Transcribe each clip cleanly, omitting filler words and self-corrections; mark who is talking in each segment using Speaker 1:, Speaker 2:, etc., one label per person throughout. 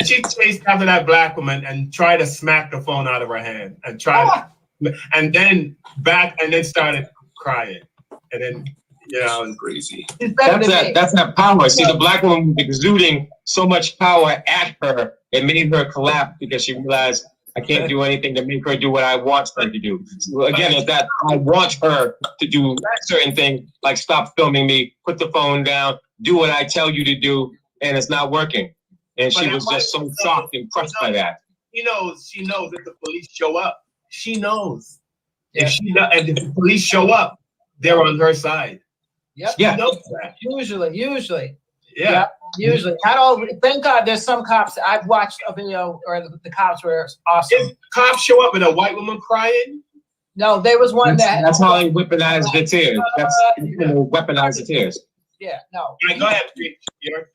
Speaker 1: she chased after that black woman and tried to smack the phone out of her hand and and then started crying. And then,
Speaker 2: crazy.
Speaker 3: That's that power. See, the black woman was exuding so much power at her, it made her collapse because she realized I can't do anything to make her do what I want her to do. So again, it's that I want her to do certain things, like stop filming me, put the phone down, do what I tell you to do, and it's not working. And she was just so shocked and crushed by that.
Speaker 1: She knows if the police show up. She knows. If the police show up, they're on her side.
Speaker 4: Yep.
Speaker 3: Yeah.
Speaker 1: She knows that.
Speaker 4: Usually.
Speaker 1: Yeah.
Speaker 4: Usually. Not all. Thank God there's some cops. I've watched a video where the cops were awesome.
Speaker 1: If cops show up and a white woman crying?
Speaker 4: No, there was one
Speaker 3: that's how they weaponize the tears. That's weaponize the tears.
Speaker 4: Yeah, no.
Speaker 1: Go ahead,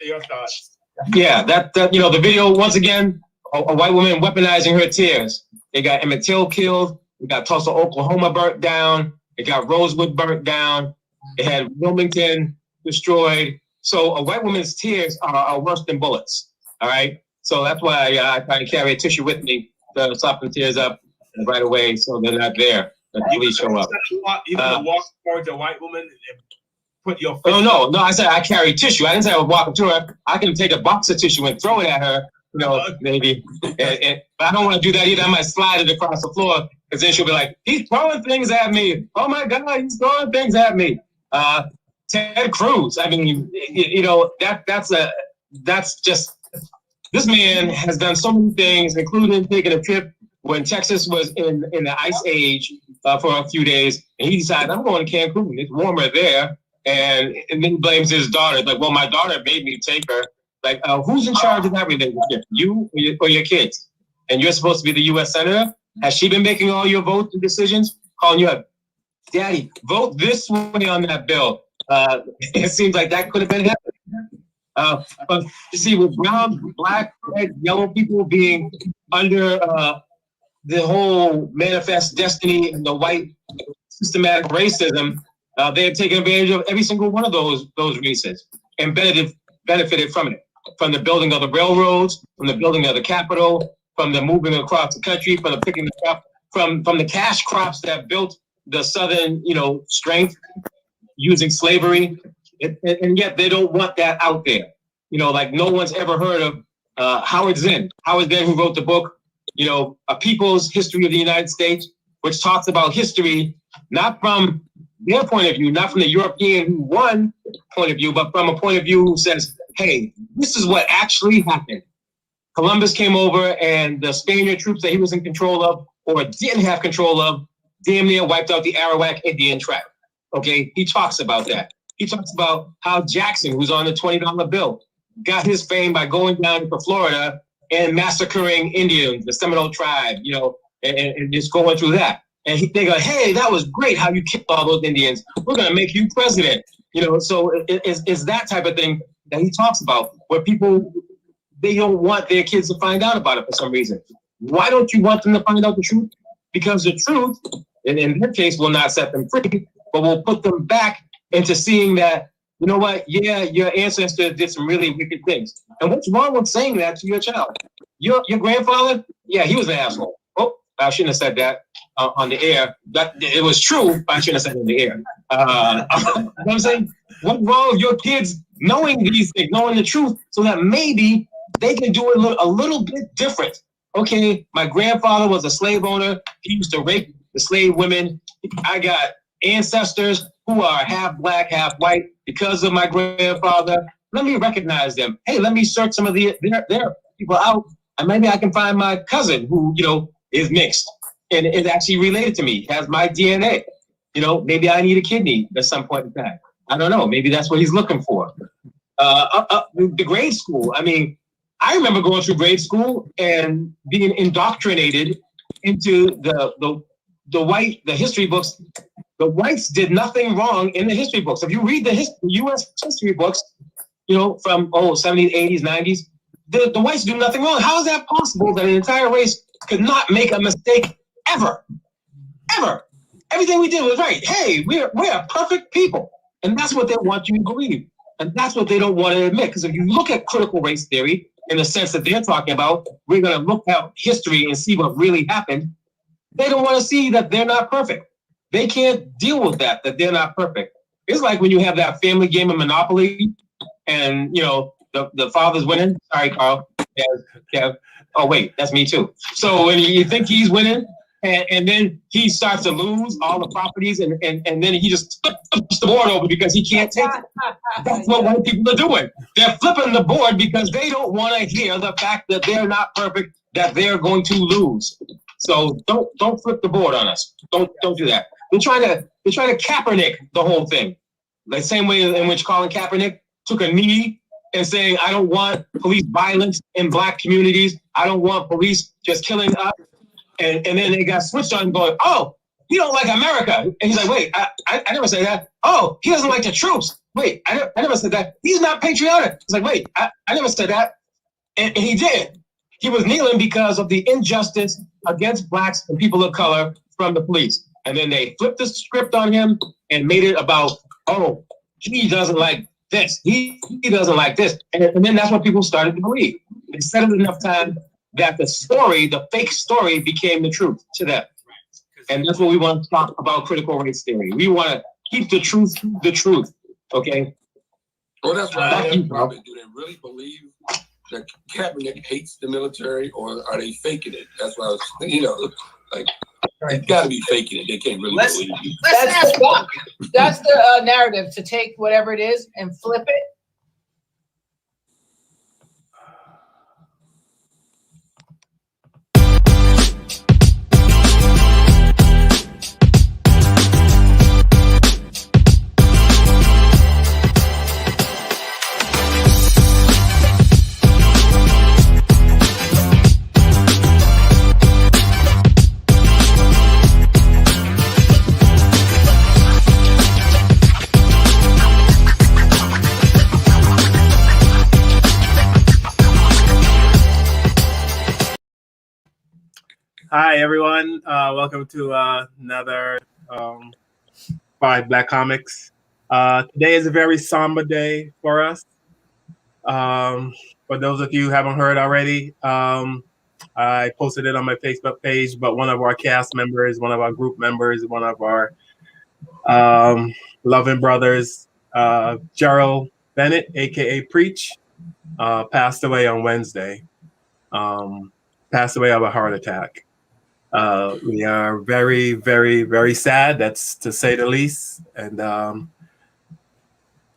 Speaker 1: your thoughts.
Speaker 3: Yeah, that the video, once again, a white woman weaponizing her tears. They got Emmett Till killed. We got Tulsa, Oklahoma burnt down. It got Rosewood burnt down. It had Wilmington destroyed. So a white woman's tears are worse than bullets. All right. So that's why I try to carry a tissue with me to soften tears up right away, so they're not there. The police show up.
Speaker 1: You can walk towards a white woman and put your.
Speaker 3: Oh no! I said I carry tissue. I didn't say I would walk up to her. I can take a box of tissue and throw it at her. Maybe. But I don't want to do that either. I might slide it across the floor, because then she'll be like, "He's throwing things at me! Oh my God, he's throwing things at me!" Ted Cruz. I mean, that's just. This man has done so many things, including taking a trip when Texas was in the ice age for a few days, and he decided, I'm going to Cancun. It's warmer there, and then he blames his daughter. Like, well, my daughter made me take her. Like, who's in charge of that relationship? You or your kids? And you're supposed to be the U.S. Senator? Has she been making all your votes and decisions? Calling you up, Daddy, vote this way on that bill. It seems like that could have been happening. But you see, with brown, black, red, yellow people being under the whole manifest destiny and the white systematic racism, they have taken advantage of every single one of those races and benefited from it. From the building of the railroads, from the building of the Capitol, from the moving across the country, from the picking the crop, from the cash crops that built the Southern, strength using slavery. And yet they don't want that out there. Like no one's ever heard of Howard Zinn. Howard Zinn, who wrote the book, A People's History of the United States, which talks about history, not from their point of view, not from the European who won point of view, but from a point of view who says, hey, this is what actually happened. Columbus came over and the Spaniard troops that he was in control of or didn't have control of damn near wiped out the Arawak Indian tribe. Okay, he talks about that. He talks about how Jackson, who's on the $20 bill, got his fame by going down to Florida and massacring Indians, the Seminole tribe, and just going through that. And they go, hey, that was great how you killed all those Indians. We're going to make you president. So it's that type of thing that he talks about, where people, they don't want their kids to find out about it for some reason. Why don't you want them to find out the truth? Because the truth, in their case, will not set them free, but will put them back into seeing that, you know what, yeah, your ancestors did some really wicked things. And what's wrong with saying that to your child? Your grandfather, yeah, he was an asshole. Oh, I shouldn't have said that on the air. It was true, but I shouldn't have said it on the air. You know what I'm saying? What's wrong with your kids knowing these things, knowing the truth, so that maybe they can do it a little bit different? Okay, my grandfather was a slave owner. He used to rape the slave women. I got ancestors who are half black, half white because of my grandfather. Let me recognize them. Hey, let me search some of their people out, and maybe I can find my cousin who, is mixed and is actually related to me, has my DNA. Maybe I need a kidney at some point in time. I don't know. Maybe that's what he's looking for. The grade school. I mean, I remember going through grade school and being indoctrinated into the history books. The whites did nothing wrong in the history books. If you read the U.S. history books, from 70s, 80s, 90s, the whites do nothing wrong. How is that possible that an entire race could not make a mistake ever? Ever. Everything we did was right. Hey, we're a perfect people. And that's what they want you to believe. And that's what they don't want to admit. Because if you look at critical race theory in the sense that they're talking about, we're going to look at history and see what really happened. They don't want to see that they're not perfect. They can't deal with that they're not perfect. It's like when you have that family game of Monopoly and, you know, the father's winning. Sorry, Carl. Kev. Oh, wait, that's me too. So when you think he's winning, and then he starts to lose all the properties, and then he just flips the board over because he can't take it. That's what white people are doing. They're flipping the board because they don't want to hear the fact that they're not perfect, that they're going to lose. So don't flip the board on us. Don't do that. They're trying to Kaepernick the whole thing. The same way in which Colin Kaepernick took a knee and saying, I don't want police violence in black communities. I don't want police just killing us. And then they got switched on going, oh, he don't like America. And he's like, wait, I never said that. Oh, he doesn't like the troops. Wait, I never said that. He's not patriotic. He's like, wait, I never said that. And he did. He was kneeling because of the injustice against blacks and people of color from the police. And then they flipped the script on him and made it about, oh, he doesn't like this. He doesn't like this. And then that's what people started to believe. They said it enough time that the story, the fake story, became the truth to them. And that's what we want to talk about critical race theory. We want to keep the truth, okay?
Speaker 2: Well, that's what I probably do. They really believe that Kaepernick hates the military, or are they faking it? That's what I was, you know, like, it's got to be faking it. They can't really believe it.
Speaker 4: That's the narrative, to take whatever it is and flip it.
Speaker 1: Hi, everyone. Welcome to another 5 Black Comics. Today is a very somber day for us. For those of you who haven't heard already, I posted it on my Facebook page, but one of our cast members, one of our group members, one of our loving brothers, Gerald Bennett, aka Preach, passed away on Wednesday. Passed away of a heart attack. We are very, very, very sad. That's to say the least. And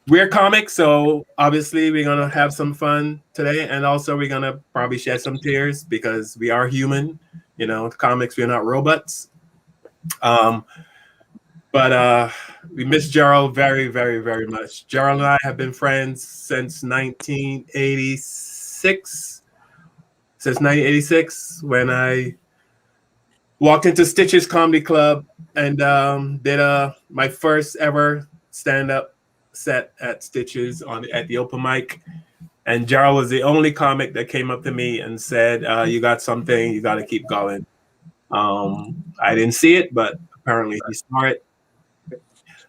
Speaker 1: we're comics, so obviously we're gonna have some fun today, and also we're gonna probably shed some tears because we are human. You know, comics, we're not robots. But we miss Gerald very, very, very much. Gerald and I have been friends since 1986. Since 1986, when I walked into Stitches Comedy Club and did my first ever stand-up set at Stitches at the open mic. And Gerald was the only comic that came up to me and said, you got something, you got to keep going. I didn't see it, but apparently he saw it.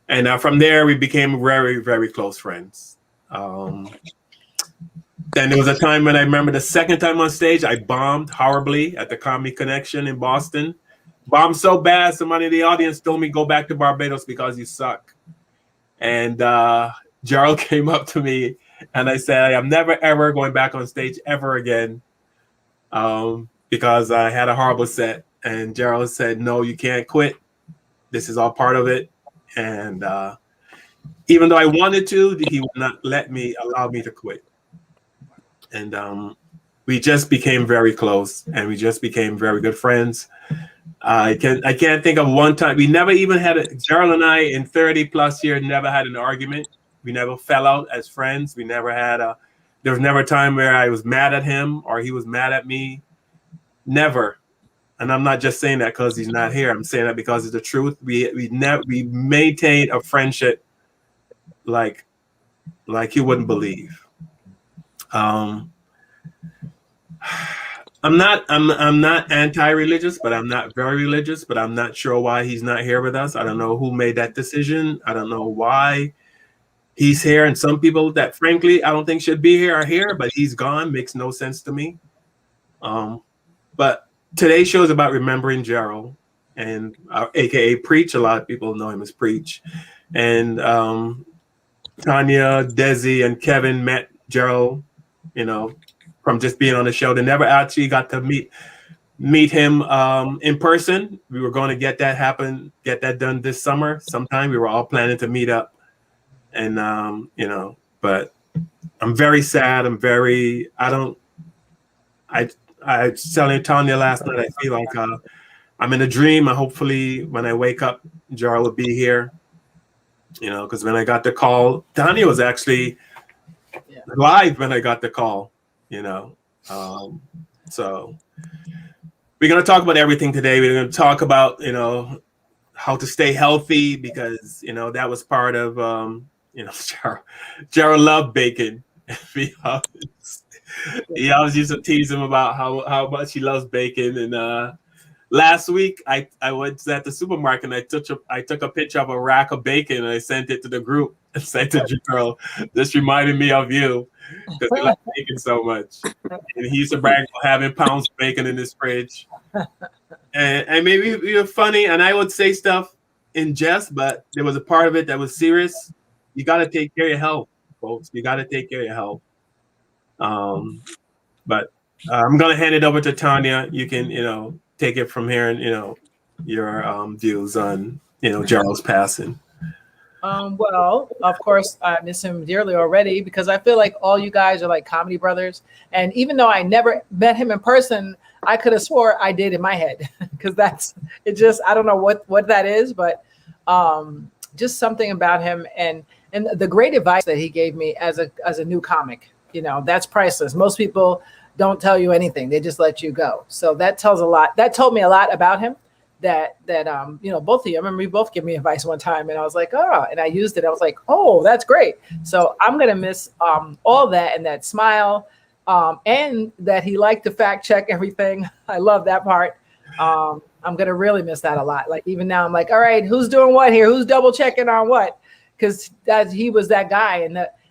Speaker 1: And from there, we became very, very close friends. Then there was a time when I remember the second time on stage, I bombed horribly at the Comedy Connection in Boston. Bombed so bad, somebody in the audience told me, go back to Barbados because you suck. And Gerald came up to me and I said, I'm never, ever going back on stage ever again because I had a horrible set. And Gerald said, no, you can't quit. This is all part of it. And even though I wanted to, he would not allow me to quit. And we just became very close, and we just became very good friends. I can't think of one time we never even had Gerald and I in 30 plus years never had an argument. We never fell out as friends. We never had there was never a time where I was mad at him or he was mad at me. Never. And I'm not just saying that because he's not here. I'm saying that because it's the truth. We maintained a friendship like you wouldn't believe. I'm not anti-religious, but I'm not very religious, but I'm not sure why he's not here with us. I don't know who made that decision. I don't know why. he's here, and some people that frankly I don't think should be here are here, but he's gone. Makes no sense to me. But today's show is about remembering Gerald, and AKA Preach. A lot of people know him as Preach, and Tanya, Desi, and Kevin met Gerald, from just being on the show. They never actually got to meet him in person. We were going to get that done this summer sometime. We were all planning to meet up, and but I'm very sad. I was telling Tanya last night, I feel like I'm in a dream. Hopefully when I wake up, Gerald will be here, because when I got the call, Tanya was actually live when I got the call, so we're going to talk about everything today. We're going to talk about, how to stay healthy, because, that was part of, Gerald loved bacon. He always used to tease him about how much he loves bacon. And last week I was at the supermarket and I took a picture of a rack of bacon and I sent it to the group and said to Gerald, "This reminded me of you because he likes bacon so much." And he used to brag about having pounds of bacon in his fridge. And maybe we were funny, and I would say stuff in jest, but there was a part of it that was serious. You got to take care of your health, folks. You got to take care of your health. But I'm gonna hand it over to Tanya. You can, take it from here, and your views on Gerald's passing.
Speaker 4: Well, of course, I miss him dearly already because I feel like all you guys are like comedy brothers. And even though I never met him in person, I could have swore I did in my head because I don't know what that is, but just something about him and the great advice that he gave me as a new comic, that's priceless. Most people don't tell you anything. They just let you go. So that tells a lot. That told me a lot about him. That both of you, I remember you both gave me advice one time and I was like, and I used it. I was like, oh, that's great. So I'm going to miss all that and that smile and that he liked to fact check everything. I love that part. I'm going to really miss that a lot. Like even now I'm like, all right, who's doing what here? Who's double checking on what? Because he was that guy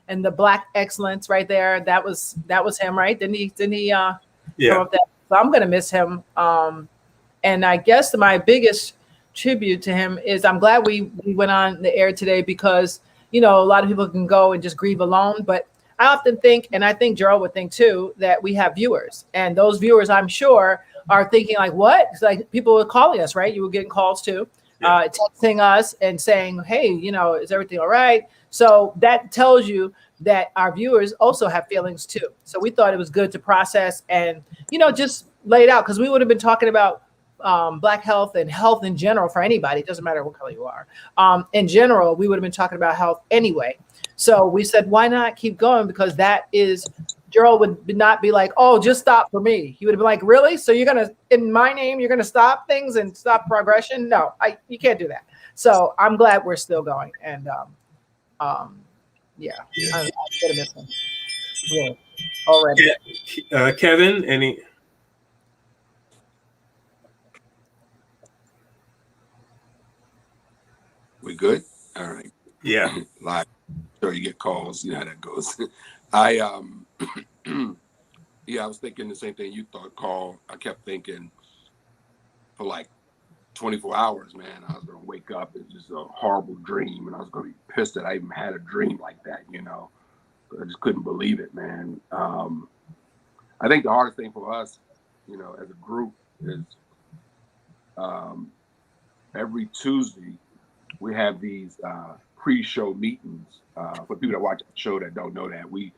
Speaker 4: and the Black excellence right there. That was him, right? Didn't he
Speaker 1: Yeah.
Speaker 4: So I'm going to miss him. And I guess my biggest tribute to him is I'm glad we went on the air today because, a lot of people can go and just grieve alone. But I often think, and I think Gerald would think too, that we have viewers. And those viewers, I'm sure, are thinking like, what? It's like people were calling us, right? You were getting calls too, texting us and saying, hey, is everything all right? So that tells you that our viewers also have feelings too. So we thought it was good to process and, just lay it out because we would have been talking about Black health and health in general for anybody. It doesn't matter what color you are. In general, we would have been talking about health anyway. So we said, why not keep going? Because Gerald would not be like, oh, just stop for me. He would have been like, really? So you're going to, in my name, you're going to stop things and stop progression? No, you can't do that. So I'm glad we're still going. And I'm going to miss him. Yeah, already.
Speaker 1: Kevin, any?
Speaker 2: We good? All right.
Speaker 1: Yeah.
Speaker 2: Live. Sure, you get calls. You know how that goes. I was thinking the same thing you thought, Carl. I kept thinking for like 24 hours, man, I was gonna wake up. It's just a horrible dream, and I was gonna be pissed that I even had a dream like that. But I just couldn't believe it, man. I think the hardest thing for us, as a group, is every Tuesday. We have these pre-show meetings. For people that watch the show that don't know that, we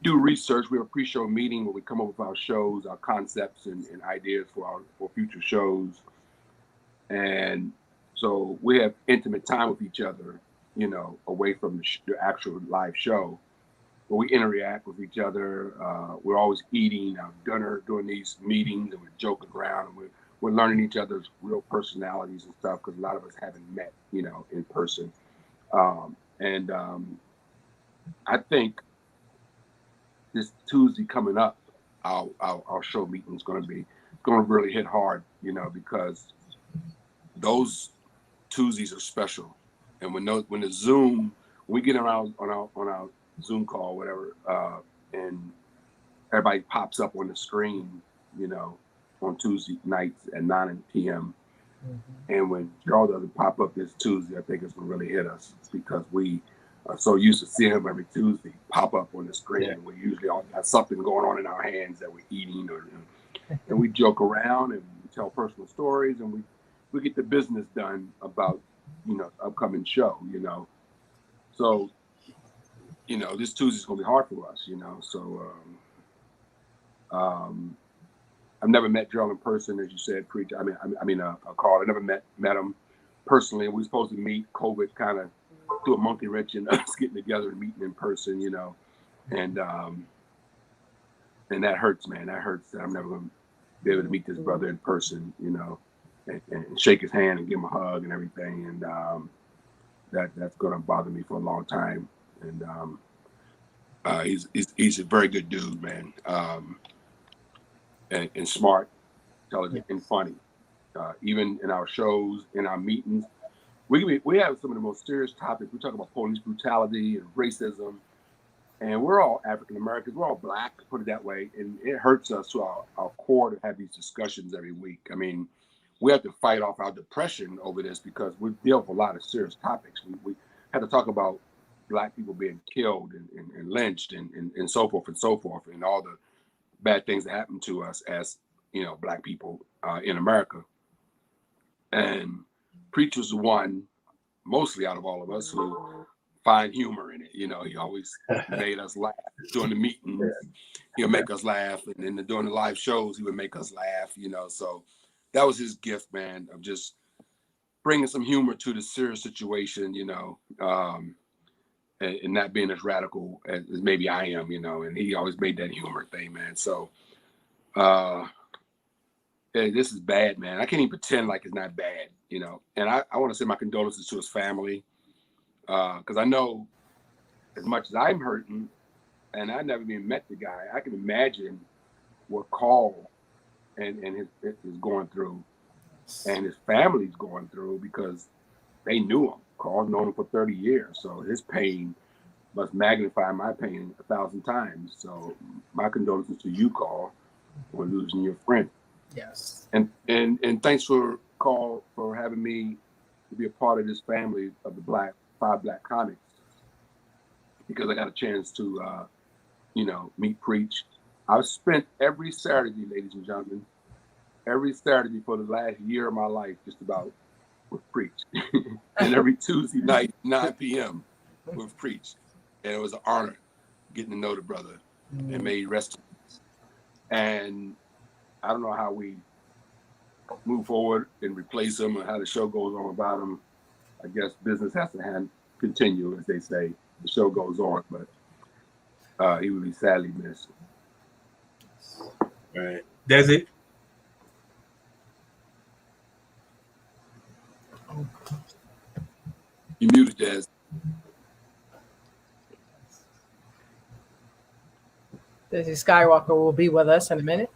Speaker 2: do research. We have a pre-show meeting where we come up with our shows, our concepts, and ideas for future shows. And so we have intimate time with each other, away from the actual live show. But we interact with each other. We're always eating our dinner during these meetings, and we're joking around, and we're learning each other's real personalities and stuff because a lot of us haven't met, in person. I think this Tuesday coming up, our show meeting is going to really hit hard, because those Tuesdays are special. And when the Zoom we get around on our Zoom call, whatever, and everybody pops up on the screen, you know, on Tuesday nights at 9 p.m. And when Gerald doesn't pop up this Tuesday, I think it's gonna really hit us because we are so used to seeing him every Tuesday pop up on the screen. Yeah. We usually all got something going on in our hands that we're eating, and we joke around and we tell personal stories, and we get the business done about, you know, upcoming show, you know. So, you know, this Tuesday's gonna be hard for us, you know. So I've never met Gerald in person, as you said, Preach. Carl. I never met him personally. We were supposed to meet. COVID kind of threw a monkey wrench in us getting together and meeting in person, you know. And that hurts, man. That hurts that I'm never going to be able to meet this brother in person, you know, and shake his hand and give him a hug and everything. And that's going to bother me for a long time. And he's a very good dude, man. And smart, intelligent, and funny. Even in our shows, in our meetings, we have some of the most serious topics. We talk about police brutality and racism, and we're all African Americans. We're all Black, put it that way, and it hurts us to our core to have these discussions every week. I mean, we have to fight off our depression over this because we deal with a lot of serious topics. We had to talk about Black people being killed and lynched and so forth, and all the bad things that happen to us as, you know, Black people in America. And Preach was the one, mostly out of all of us, who find humor in it. You know, he always made us laugh during the meetings. He'll make us laugh, and then during the live shows, he would make us laugh. You know, so that was his gift, man, of just bringing some humor to the serious situation. You know, and not being as radical as maybe I am, you know, and he always made that humor thing, man. So, this is bad, man. I can't even pretend like it's not bad, you know. And I want to send my condolences to his family, because I know as much as I'm hurting, and I never even met the guy, I can imagine what Carl and his is going through, and his family's going through, because they knew him. Carl's known him for 30 years, so his pain must magnify my pain 1,000 times. So my condolences to you, Carl, for losing your friend.
Speaker 4: Yes.
Speaker 2: And thanks for Carl for having me to be a part of this family of the five Black comics, because I got a chance to you know, meet Preach. I've spent every Saturday, ladies and gentlemen, every Saturday for the last year of my life just about with Preach. And every Tuesday night, 9 p.m. with Preach. And it was an honor getting to know the brother, and may he rest in peace. And I don't know how we move forward and replace him, or how the show goes on without him. I guess business has to continue, as they say. The show goes on, but he will be sadly missed.
Speaker 1: All right. Desi?
Speaker 2: You muted, Des.
Speaker 4: Desi Skywalker will be with us in a minute.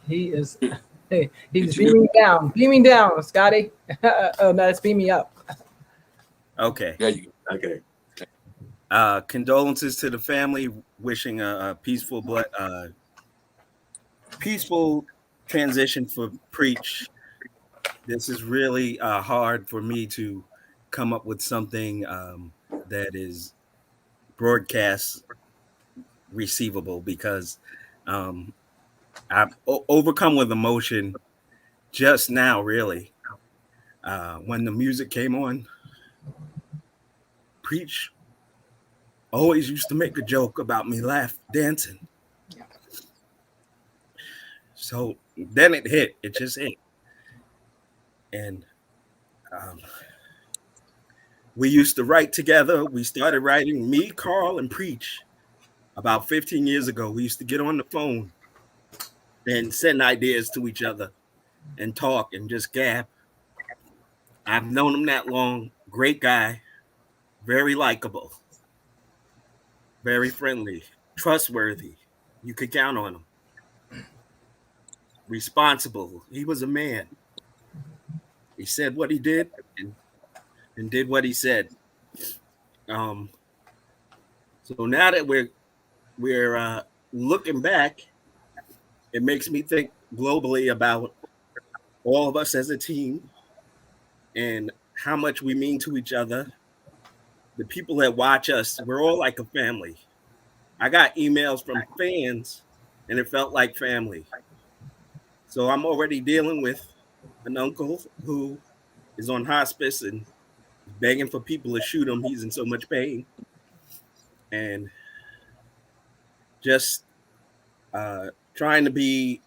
Speaker 4: He is. He's beaming down, Scotty. Oh no, it's beaming up.
Speaker 5: Okay.
Speaker 2: Yeah, you go.
Speaker 1: Okay.
Speaker 5: Condolences to the family. Wishing a peaceful transition for Preach. This is really hard for me to come up with something that is broadcast receivable, because I'm overcome with emotion just now, really. When the music came on, Preach always used to make a joke about me dancing. So then it just hit. And we used to write together. We started writing, me, Carl, and Preach, about 15 years ago. We used to get on the phone and send ideas to each other and talk and just gab. I've known him that long. Great guy, very likable, very friendly, trustworthy. You could count on him. Responsible. He was a man. He said what he did and did what he said. So now that we're looking back, it makes me think globally about all of us as a team and how much we mean to each other. The people that watch us, we're all like a family. I got emails from fans and it felt like family. So I'm already dealing with an uncle who is on hospice and begging for people to shoot him. He's in so much pain. And just trying to be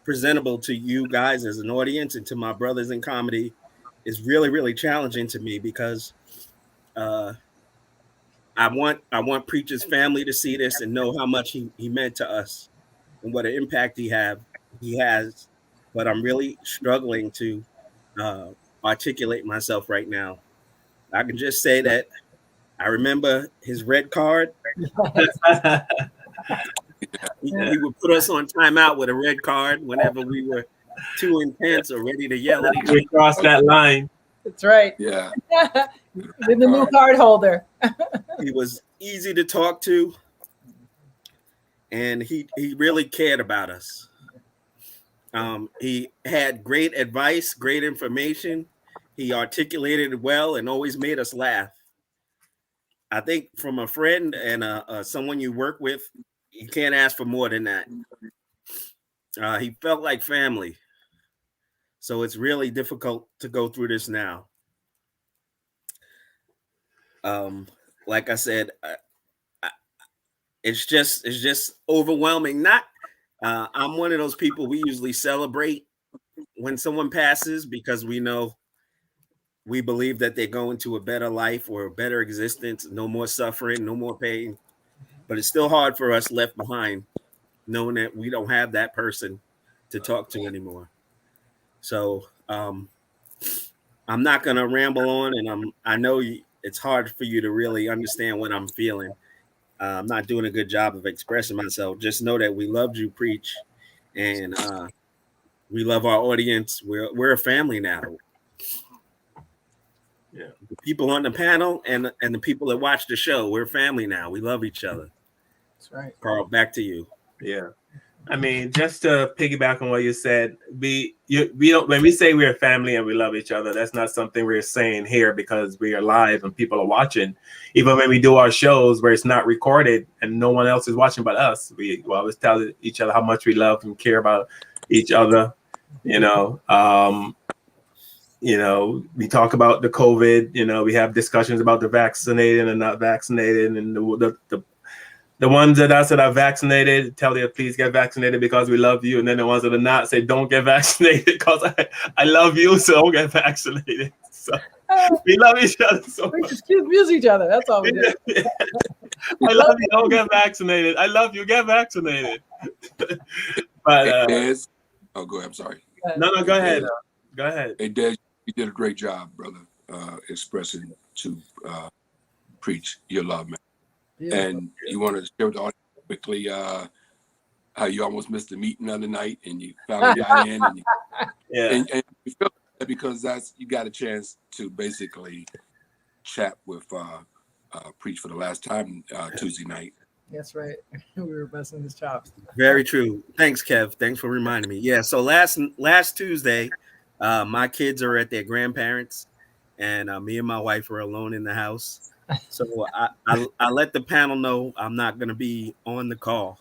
Speaker 5: presentable to you guys as an audience and to my brothers in comedy is really, really challenging to me because I want Preacher's family to see this and know how much he meant to us and what an impact he has. But I'm really struggling to articulate myself right now. I can just say that I remember his red card. He would put us on timeout with a red card whenever we were too intense or ready to yell at each other.
Speaker 1: We crossed that line.
Speaker 4: That's right.
Speaker 2: Yeah.
Speaker 4: With the new card holder.
Speaker 5: He was easy to talk to, and he really cared about us. He had great advice, great information. He articulated it well and always made us laugh. I think from a friend and someone you work with, you can't ask for more than that. He felt like family. So it's really difficult to go through this now. Like I said, it's just overwhelming. I'm one of those people, we usually celebrate when someone passes because we believe that they're going to a better life or a better existence, no more suffering, no more pain. But it's still hard for us left behind, knowing that we don't have that person to talk to anymore. So I'm not going to ramble on, and I know it's hard for you to really understand what I'm feeling. I'm not doing a good job of expressing myself. Just know that we loved you, Preach, and we love our audience. We're a family now.
Speaker 1: Yeah,
Speaker 5: the people on the panel and the people that watch the show, we're family now. We love each other.
Speaker 4: That's right.
Speaker 5: Carl, back to you.
Speaker 1: Yeah. I mean, just to piggyback on what you said, we don't, when we say we're a family and we love each other, that's not something we're saying here because we are live and people are watching. Even when we do our shows where it's not recorded and no one else is watching but us, we always tell each other how much we love and care about each other. We talk about the COVID, we have discussions about the vaccinated and not vaccinated, and the ones that are vaccinated tell you, please get vaccinated because we love you. And then the ones that are not say, don't get vaccinated because I love you, so don't get vaccinated. So we love each other so
Speaker 4: We
Speaker 1: much.
Speaker 4: just abuse each other. That's all we do.
Speaker 1: I love you, don't get vaccinated. I love you, get vaccinated. But
Speaker 2: Des, oh, go ahead. I'm sorry.
Speaker 1: no, go ahead. Go ahead.
Speaker 2: Hey, Des, you did a great job, brother, expressing to Preach your love, man.
Speaker 4: Yeah.
Speaker 2: And you want to share with the audience quickly how you almost missed the meeting the other night and you finally got in. And you feel that because you got a chance to basically chat with Preach for the last time Tuesday night.
Speaker 4: That's right. We were busting his chops.
Speaker 5: Very true. Thanks, Kev. Thanks for reminding me. Yeah. So last Tuesday, my kids are at their grandparents, and me and my wife are alone in the house. So I let the panel know I'm not going to be on the call.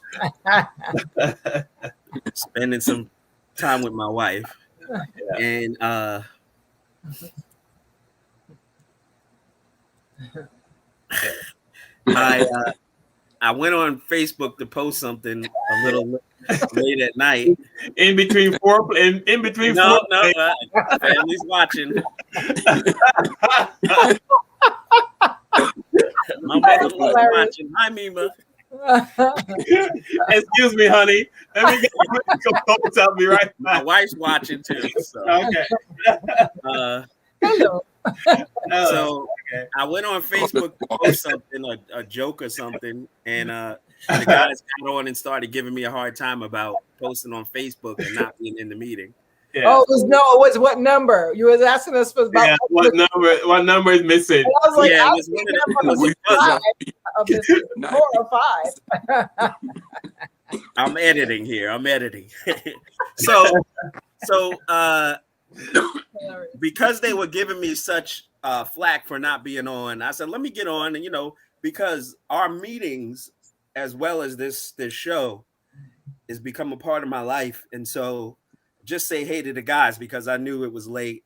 Speaker 5: Spending some time with my wife, and I went on Facebook to post something a little late at night.
Speaker 1: In between family's
Speaker 5: watching. My mother was watching. Hi, Mima.
Speaker 1: Excuse me, honey. Let me get composed. I'll be right back.
Speaker 5: My wife's watching too. So.
Speaker 1: Okay.
Speaker 4: Hello.
Speaker 5: So I went on Facebook to post something, a joke or something, and the guys got on and started giving me a hard time about posting on Facebook and not being in the meeting.
Speaker 1: Yeah.
Speaker 4: Oh, it was what number? You was asking us for about
Speaker 1: Yeah, what number is missing?
Speaker 4: I was like,
Speaker 5: Yeah, it
Speaker 4: I
Speaker 5: was
Speaker 4: was
Speaker 5: one
Speaker 4: thinking
Speaker 5: of
Speaker 4: I'm
Speaker 5: the-
Speaker 4: of this 4 or 5.
Speaker 5: I'm editing here. I'm editing. so because they were giving me such flack for not being on, I said, let me get on. And because our meetings as well as this show has become a part of my life. And so just say hey to the guys because I knew it was late.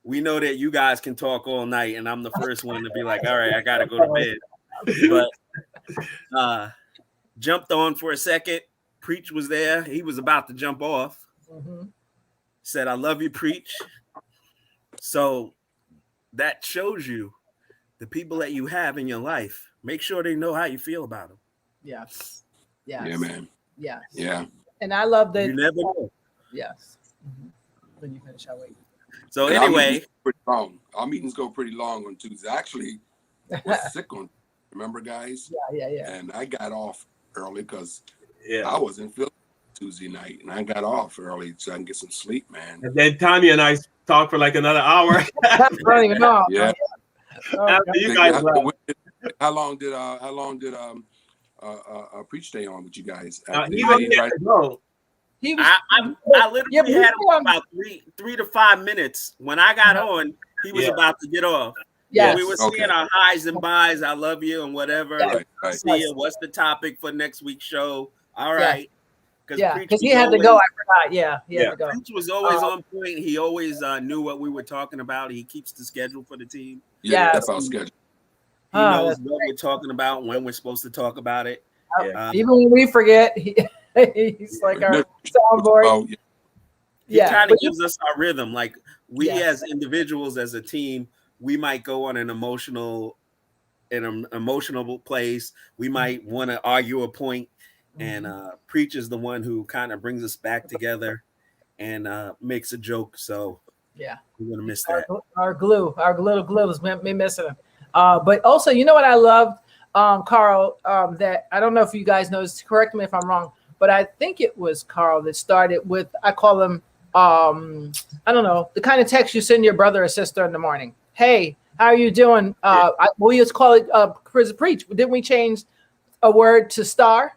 Speaker 5: We know that you guys can talk all night, and I'm the first one to be like, all right, I gotta go to bed. But jumped on for a second. Preach was there. He was about to jump off. Said, I love you, Preach. So that shows you the people that you have in your life. Make sure they know how you feel about them.
Speaker 4: Yes.
Speaker 2: Yeah, man.
Speaker 4: Yes.
Speaker 2: Yeah.
Speaker 4: And I love that.
Speaker 5: You never know.
Speaker 4: Yes. When you finish, I'll wait.
Speaker 5: So
Speaker 2: And
Speaker 5: anyway,
Speaker 2: our meetings go pretty long on Tuesday. Actually, I was sick on. Remember, guys?
Speaker 4: Yeah.
Speaker 2: And I got off early because
Speaker 1: Yeah.
Speaker 2: I wasn't feeling Tuesday night, and I got off early so I can get some sleep, man.
Speaker 1: And then Tanya and I talked for like another hour.
Speaker 4: I don't even know.
Speaker 2: Yeah.
Speaker 4: Oh,
Speaker 1: After you guys left.
Speaker 2: How long did Preach stay on with you guys?
Speaker 1: He was there to go.
Speaker 4: He was,
Speaker 5: I literally had him about 3 to 5 minutes. When I got on, he was about to get off.
Speaker 4: yes.
Speaker 5: We were saying our highs and buys. I love you and whatever.
Speaker 2: Right.
Speaker 5: See you. What's the topic for next week's show? All right.
Speaker 4: Because he had to go. I forgot. Yeah, he had to go.
Speaker 5: Preach was always on point. He always knew what we were talking about. He keeps the schedule for the team.
Speaker 2: Yeah, that's our schedule.
Speaker 5: He knows what we're talking about, when we're supposed to talk about it.
Speaker 4: Even when we forget, he's like our soundboard.
Speaker 5: He kind of gives us our rhythm. Like we
Speaker 4: Yes.
Speaker 5: as individuals, as a team, we might go on an emotional place. We might want to argue a point, and Preach is the one who kind of brings us back together and makes a joke. So we're gonna miss that.
Speaker 4: Our glue is me missing him. But also, you know what I loved, Carl, that I don't know if you guys noticed, correct me if I'm wrong, but I think it was Carl that started with, I call them, I don't know, the kind of text you send your brother or sister in the morning. Hey, how are you doing? We just call it Preach. Didn't we change a word to star?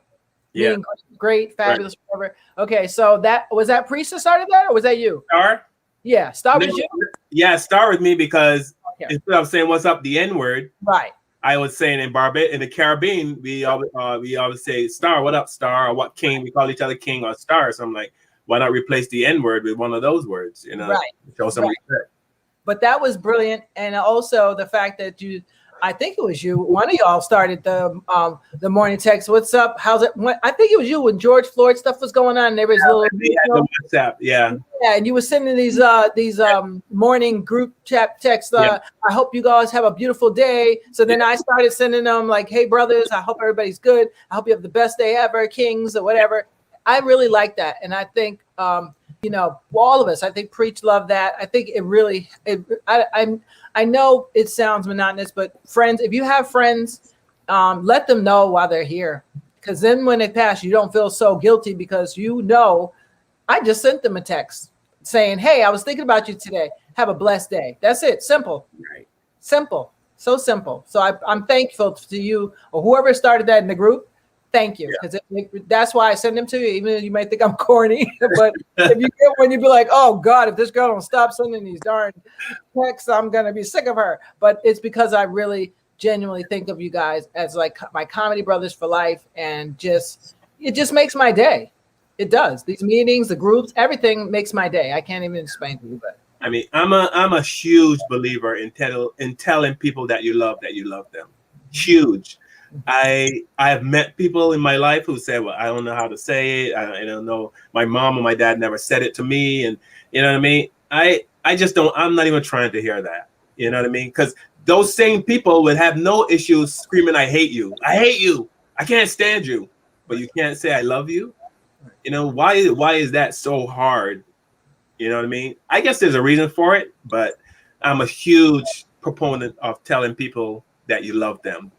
Speaker 1: Yeah.
Speaker 4: Meaning great, fabulous, whatever. Okay, so was that Priest that started that, or was that you?
Speaker 1: Star?
Speaker 4: Yeah, Star was you?
Speaker 1: Yeah, Star with me because instead of saying what's up the N-word,
Speaker 4: right,
Speaker 1: I was saying in the Caribbean, we always say Star, what up, Star, or what King. We call each other King or Star. So I'm like, why not replace the N-word with one of those words?
Speaker 4: Right.
Speaker 1: Show some respect.
Speaker 4: But that was brilliant, and also the fact that I think it was you. One of y'all started the morning text. What's up? How's it? I think it was you when George Floyd stuff was going on. And there was
Speaker 1: the WhatsApp, yeah,
Speaker 4: and you were sending these morning group chat texts. I hope you guys have a beautiful day. So then I started sending them like, hey brothers, I hope everybody's good. I hope you have the best day ever, Kings or whatever. I really like that, and I think all of us. I think Preach loved that. I think it really. I know it sounds monotonous, but friends, if you have friends, let them know while they're here, because then when they pass, you don't feel so guilty because I just sent them a text saying, "Hey, I was thinking about you today. Have a blessed day." That's it. Simple.
Speaker 5: Right.
Speaker 4: Simple. So simple. So I'm thankful to you or whoever started that in the group. Thank you, because that's why I send them to you. Even though you might think I'm corny, but if you get one, you'd be like, "Oh God, if this girl don't stop sending these darn texts, I'm gonna be sick of her." But it's because I really genuinely think of you guys as like my comedy brothers for life, and it just makes my day. It does. These meetings, the groups, everything makes my day. I can't even explain to you, but
Speaker 1: I mean, I'm a huge believer in telling people that you love them. Huge. I have met people in my life who say, well, I don't know how to say it. I don't know. My mom or my dad never said it to me. And you know what I mean? I just don't, I'm not even trying to hear that. You know what I mean? Because those same people would have no issues screaming, I hate you. I hate you. I can't stand you. But you can't say I love you. You know, why is that so hard? You know what I mean? I guess there's a reason for it, but I'm a huge proponent of telling people that you love them.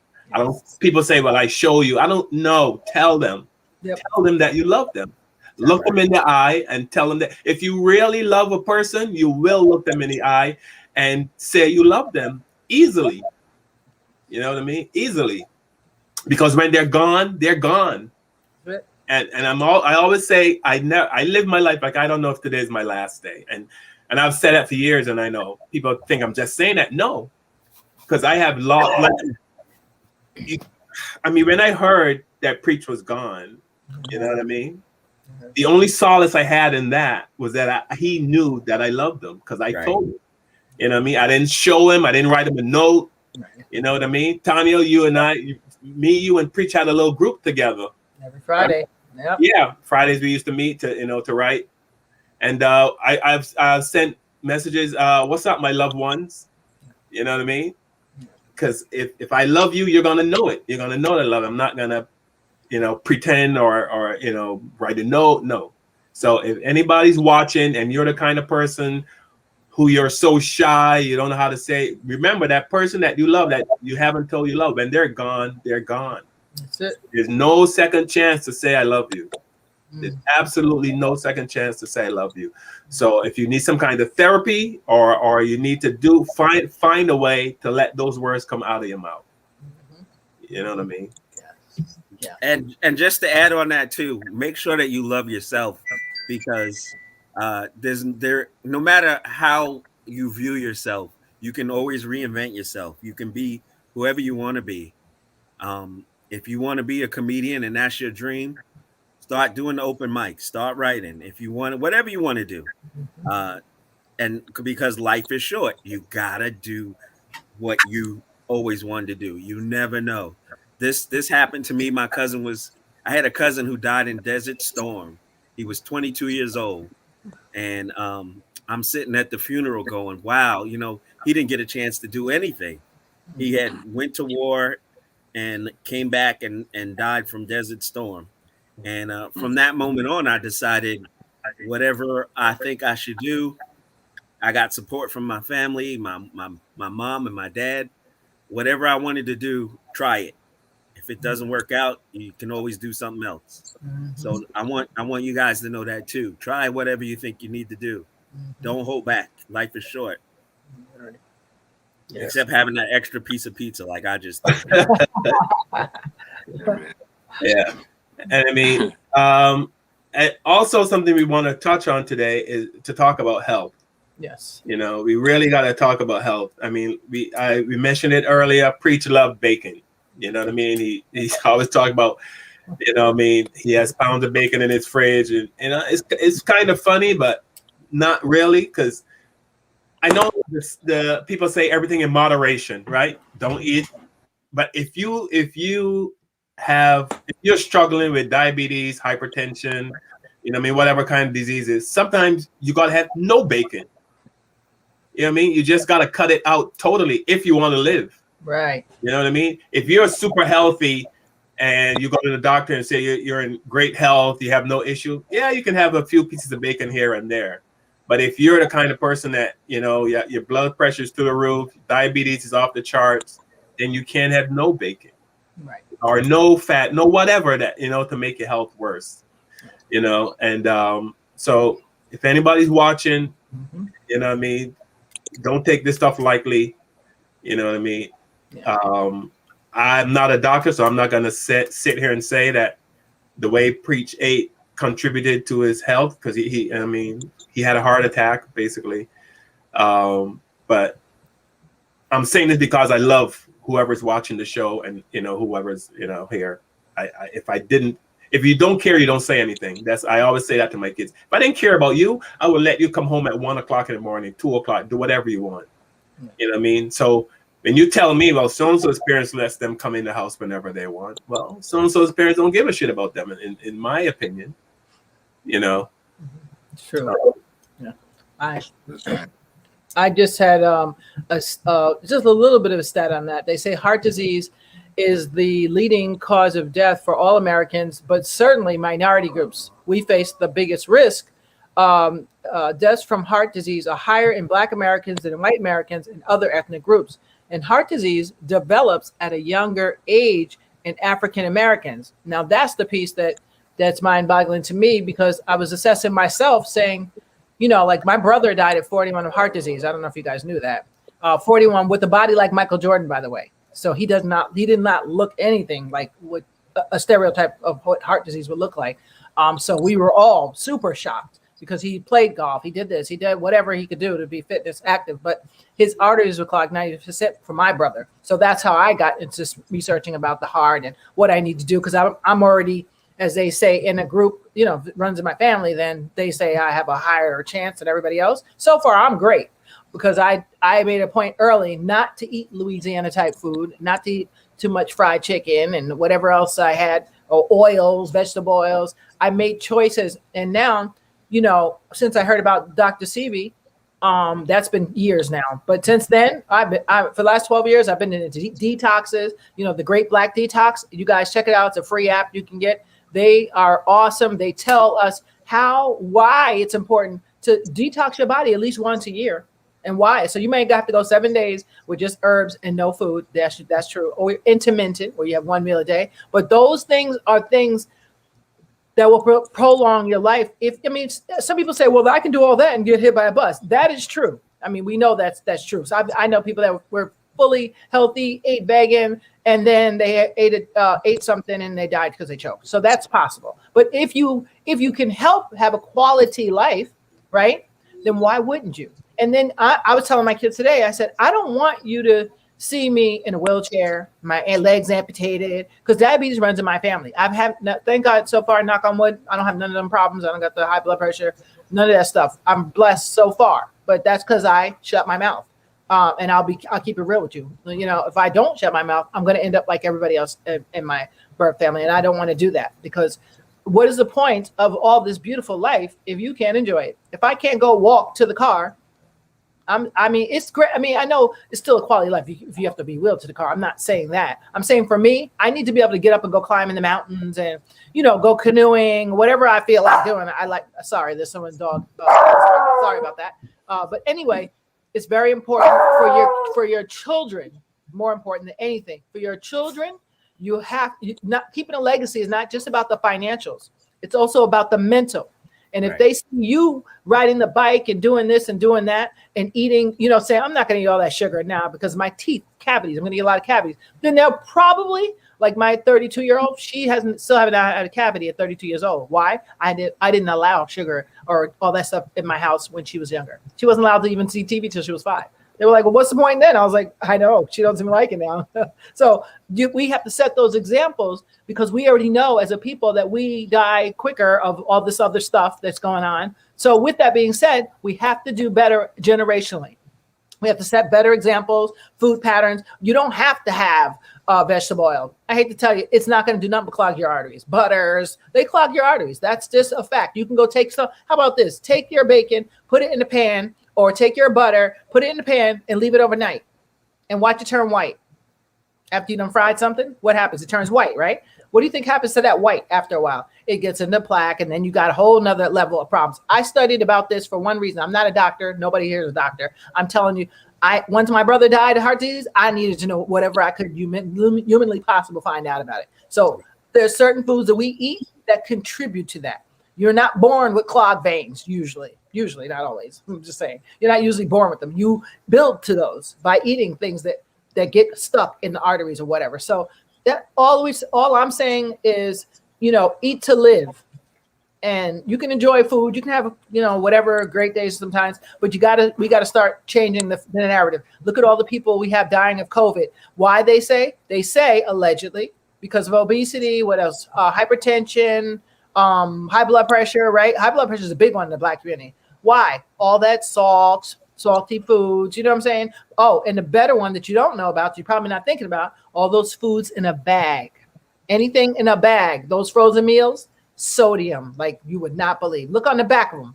Speaker 1: People say, well, I show you. I don't know. Tell them.
Speaker 4: Yep.
Speaker 1: Tell them that you love them. Look them in the eye and tell them that if you really love a person, you will look them in the eye and say you love them easily. You know what I mean? Easily. Because when they're gone, they're gone. And I always say I live my life like I don't know if today is my last day. And I've said that for years, and I know people think I'm just saying that. No, because I have lost. I mean, when I heard that Preach was gone, you know what I mean? The only solace I had in that was that he knew that I loved him because I told him. You know what I mean? I didn't show him. I didn't write him a note. You know what I mean? Tanya, you and I, you and Preach had a little group together.
Speaker 4: Every Friday. Yep.
Speaker 1: Yeah, Fridays we used to meet to write. And I've sent messages. What's up, my loved ones? You know what I mean? Because if I love you, you're gonna know it. You're gonna know that love. I'm not gonna, pretend or write a note. No. So if anybody's watching and you're the kind of person who you're so shy, you don't know how to say, remember that person that you love that you haven't told you love, and they're gone. They're gone.
Speaker 4: That's it.
Speaker 1: There's no second chance to say I love you. There's absolutely no second chance to say I love you. So if you need some kind of therapy or you need to find a way to let those words come out of your mouth. You know what I mean?
Speaker 4: Yeah.
Speaker 5: And just to add on that too, make sure that you love yourself, because no matter how you view yourself, you can always reinvent yourself. You can be whoever you want to be. If you want to be a comedian and that's your dream, start doing the open mic, start writing. If you want, whatever you want to do. And because life is short, you gotta do what you always wanted to do. You never know. This happened to me. I had a cousin who died in Desert Storm. He was 22 years old. And I'm sitting at the funeral going, wow, he didn't get a chance to do anything. He had went to war and came back and died from Desert Storm. And from that moment on, I decided whatever I think I should do, I got support from my family, my mom and my dad. Whatever I wanted to do, try it. If it doesn't work out, you can always do something else. So I want you guys to know that too. Try whatever you think you need to do. Don't hold back. Life is short. Yes. Except having that extra piece of pizza like I just did.
Speaker 1: Yeah. And I mean, and also something we want to touch on today is to talk about health.
Speaker 4: Yes.
Speaker 1: We really got to talk about health. I mean, we mentioned it earlier. Preach love bacon. You know what I mean? He's always talking about, he has pounds of bacon in his fridge, and it's kind of funny, but not really, because I know the people say everything in moderation, right? Don't eat. But if you're struggling with diabetes, hypertension, whatever kind of diseases, sometimes you gotta have no bacon. You know what I mean? You just gotta cut it out totally if you want to live.
Speaker 4: Right.
Speaker 1: You know what I mean? If you're super healthy and you go to the doctor and say you're in great health, you have no issue, yeah, you can have a few pieces of bacon here and there. But if you're the kind of person that, your blood pressure is through the roof, diabetes is off the charts, then you can't have no bacon.
Speaker 4: Right.
Speaker 1: Or no fat, no whatever that, to make your health worse. And so if anybody's watching, you know what I mean, don't take this stuff lightly. You know what I mean? Yeah. I'm not a doctor, so I'm not going to sit here and say that the way Preach ate contributed to his health, because he had a heart attack basically. But I'm saying this because I love whoever's watching the show and whoever's here. If you don't care, you don't say anything. I always say that to my kids. If I didn't care about you, I would let you come home at 1 o'clock in the morning, 2 o'clock, do whatever you want. You know what I mean? So when you tell me, well, so-and-so's parents lets them come in the house whenever they want. Well, so-and-so's parents don't give a shit about them, in my opinion.
Speaker 4: It's true. Yeah. I just had just a little bit of a stat on that. They say heart disease is the leading cause of death for all Americans, but certainly minority groups. We face the biggest risk. Deaths from heart disease are higher in Black Americans than in white Americans and other ethnic groups. And heart disease develops at a younger age in African Americans. Now, that's the piece that that's mind-boggling to me, because I was assessing myself saying, you know, like my brother died at 41 of heart disease. I don't know if you guys knew that. 41 with a body like Michael Jordan, by the way. So he did not look anything like what a stereotype of what heart disease would look like. So we were all super shocked because he played golf. He did this, he did whatever he could do to be fitness active, but his arteries were clogged 90% for my brother. So that's how I got into researching about the heart and what I need to do. Cause I'm already, as they say, in a group, you know, that runs in my family, then they say I have a higher chance than everybody else. So far, I'm great because I made a point early not to eat Louisiana type food, not to eat too much fried chicken and whatever else I had, or oils, vegetable oils. I made choices. And now, you know, since I heard about Dr. Sebi, that's been years now. But since then, for the last 12 years, I've been in detoxes, you know, the Great Black Detox. You guys check it out. It's a free app you can get. They are awesome. They tell us why it's important to detox your body at least once a year and why. So you may have to go 7 days with just herbs and no food. That's true. Or intermittent, where you have one meal a day. But those things are things that will prolong your life. Some people say, well, I can do all that and get hit by a bus. That is true. I mean, we know that's true. So I know people that were fully healthy, ate vegan, and then they ate something and they died because they choked. So that's possible. But if you can help have a quality life, right, then why wouldn't you? And then I was telling my kids today, I said, I don't want you to see me in a wheelchair, my legs amputated, because diabetes runs in my family. Thank God so far, knock on wood, I don't have none of them problems. I don't got the high blood pressure, none of that stuff. I'm blessed so far, but that's because I shut my mouth. And I'll keep it real with you. You know, if I don't shut my mouth, I'm going to end up like everybody else in my birth family. And I don't want to do that, because what is the point of all this beautiful life if you can't enjoy it? If I can't go walk to the car, it's great. I mean, I know it's still a quality life if you have to be wheeled to the car. I'm not saying that. I'm saying for me, I need to be able to get up and go climb in the mountains and, you know, go canoeing, whatever I feel like doing. Sorry, there's someone's dog. Sorry about that. But anyway, it's very important for your children, more important than anything. For your children, not keeping a legacy is not just about the financials. It's also about the mental. And if they see you riding the bike and doing this and doing that and eating, you know, say, I'm not going to eat all that sugar now because my teeth, cavities, I'm going to eat a lot of cavities. Then they'll probably, like my 32-year-old, she still haven't had a cavity at 32 years old. Why? I didn't allow sugar or all that stuff in my house when she was younger. She wasn't allowed to even see TV till she was 5. They were like, well, what's the point then? I was like, I know, she doesn't even like it now. So we have to set those examples, because we already know as a people that we die quicker of all this other stuff that's going on. So with that being said, we have to do better generationally. We have to set better examples, food patterns. You don't have to have vegetable oil. I hate to tell you, it's not going to do nothing but clog your arteries. Butters, they clog your arteries. That's just a fact. You can go take some. How about this? Take your bacon, put it in the pan, or take your butter, put it in the pan and leave it overnight and watch it turn white. After you done fried something, what happens? It turns white, right? What do you think happens to that white after a while? It gets into plaque, and then you got a whole nother level of problems. I studied about this for one reason. I'm not a doctor. Nobody here is a doctor. I'm telling you, once my brother died of heart disease, I needed to know whatever I could humanly possible find out about it. So there's certain foods that we eat that contribute to that. You're not born with clogged veins, usually, not always. I'm just saying, you're not usually born with them. You build to those by eating things that get stuck in the arteries or whatever. So that all I'm saying is, you know, eat to live, and you can enjoy food. You can have, you know, whatever great days sometimes, but we got to start changing the narrative. Look at all the people we have dying of COVID. Why they say allegedly because of obesity. What else? Hypertension. High blood pressure, right? High blood pressure is a big one in the Black community. Why? All that salty foods, you know what I'm saying? Oh, and the better one that you don't know about, you're probably not thinking about, all those foods in a bag. Anything in a bag, those frozen meals, sodium, like you would not believe. Look on the back of them.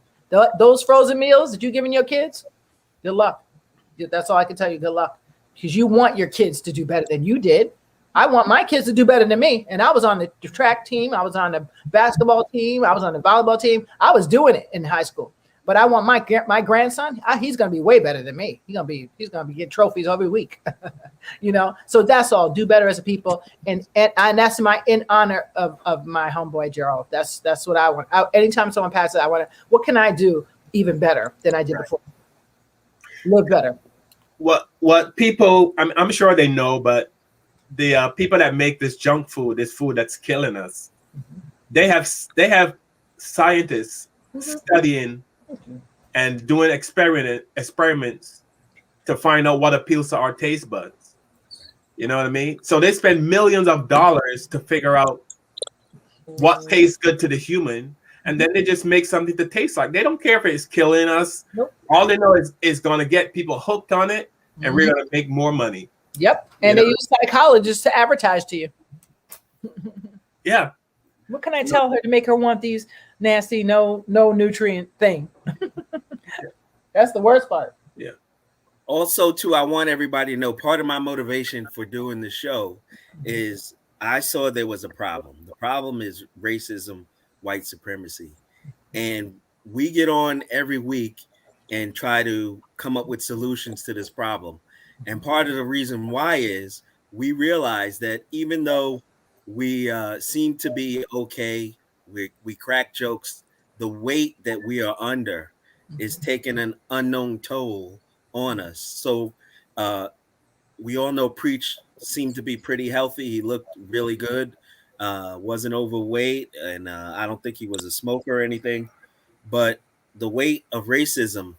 Speaker 4: Those frozen meals that you're giving your kids, good luck. That's all I can tell you, good luck. Because you want your kids to do better than you did. I want my kids to do better than me. And I was on the track team. I was on the basketball team. I was on the volleyball team. I was doing it in high school. But I want my grandson. He's gonna be way better than me. He's gonna be getting trophies every week. So that's all. Do better as a people, and that's in honor of my homeboy Gerald. That's what I want. Anytime someone passes, I want to. What can I do even better than I did before? Live better.
Speaker 1: What people? I'm sure they know, but the people that make this junk food, this food that's killing us, they have scientists studying and doing experiments to find out what appeals to our taste buds. You know what I mean? So they spend millions of dollars to figure out what tastes good to the human, and then they just make something to taste like. They don't care if it's killing us.
Speaker 4: Nope.
Speaker 1: All they know is going to get people hooked on it, and we're going to make more money.
Speaker 4: Yep. And they use psychologists to advertise to you.
Speaker 1: Yeah.
Speaker 4: What can I tell her to make her want these nasty, no nutrient thing? That's the worst part.
Speaker 1: Yeah.
Speaker 5: Also, too, I want everybody to know part of my motivation for doing the show is I saw there was a problem. The problem is racism, white supremacy. And we get on every week and try to come up with solutions to this problem. And part of the reason why is we realize that even though we seem to be okay, we crack jokes, the weight that we are under is taking an unknown toll on us. So we all know Preach seemed to be pretty healthy. He looked really good, wasn't overweight, and I don't think he was a smoker or anything. But the weight of racism,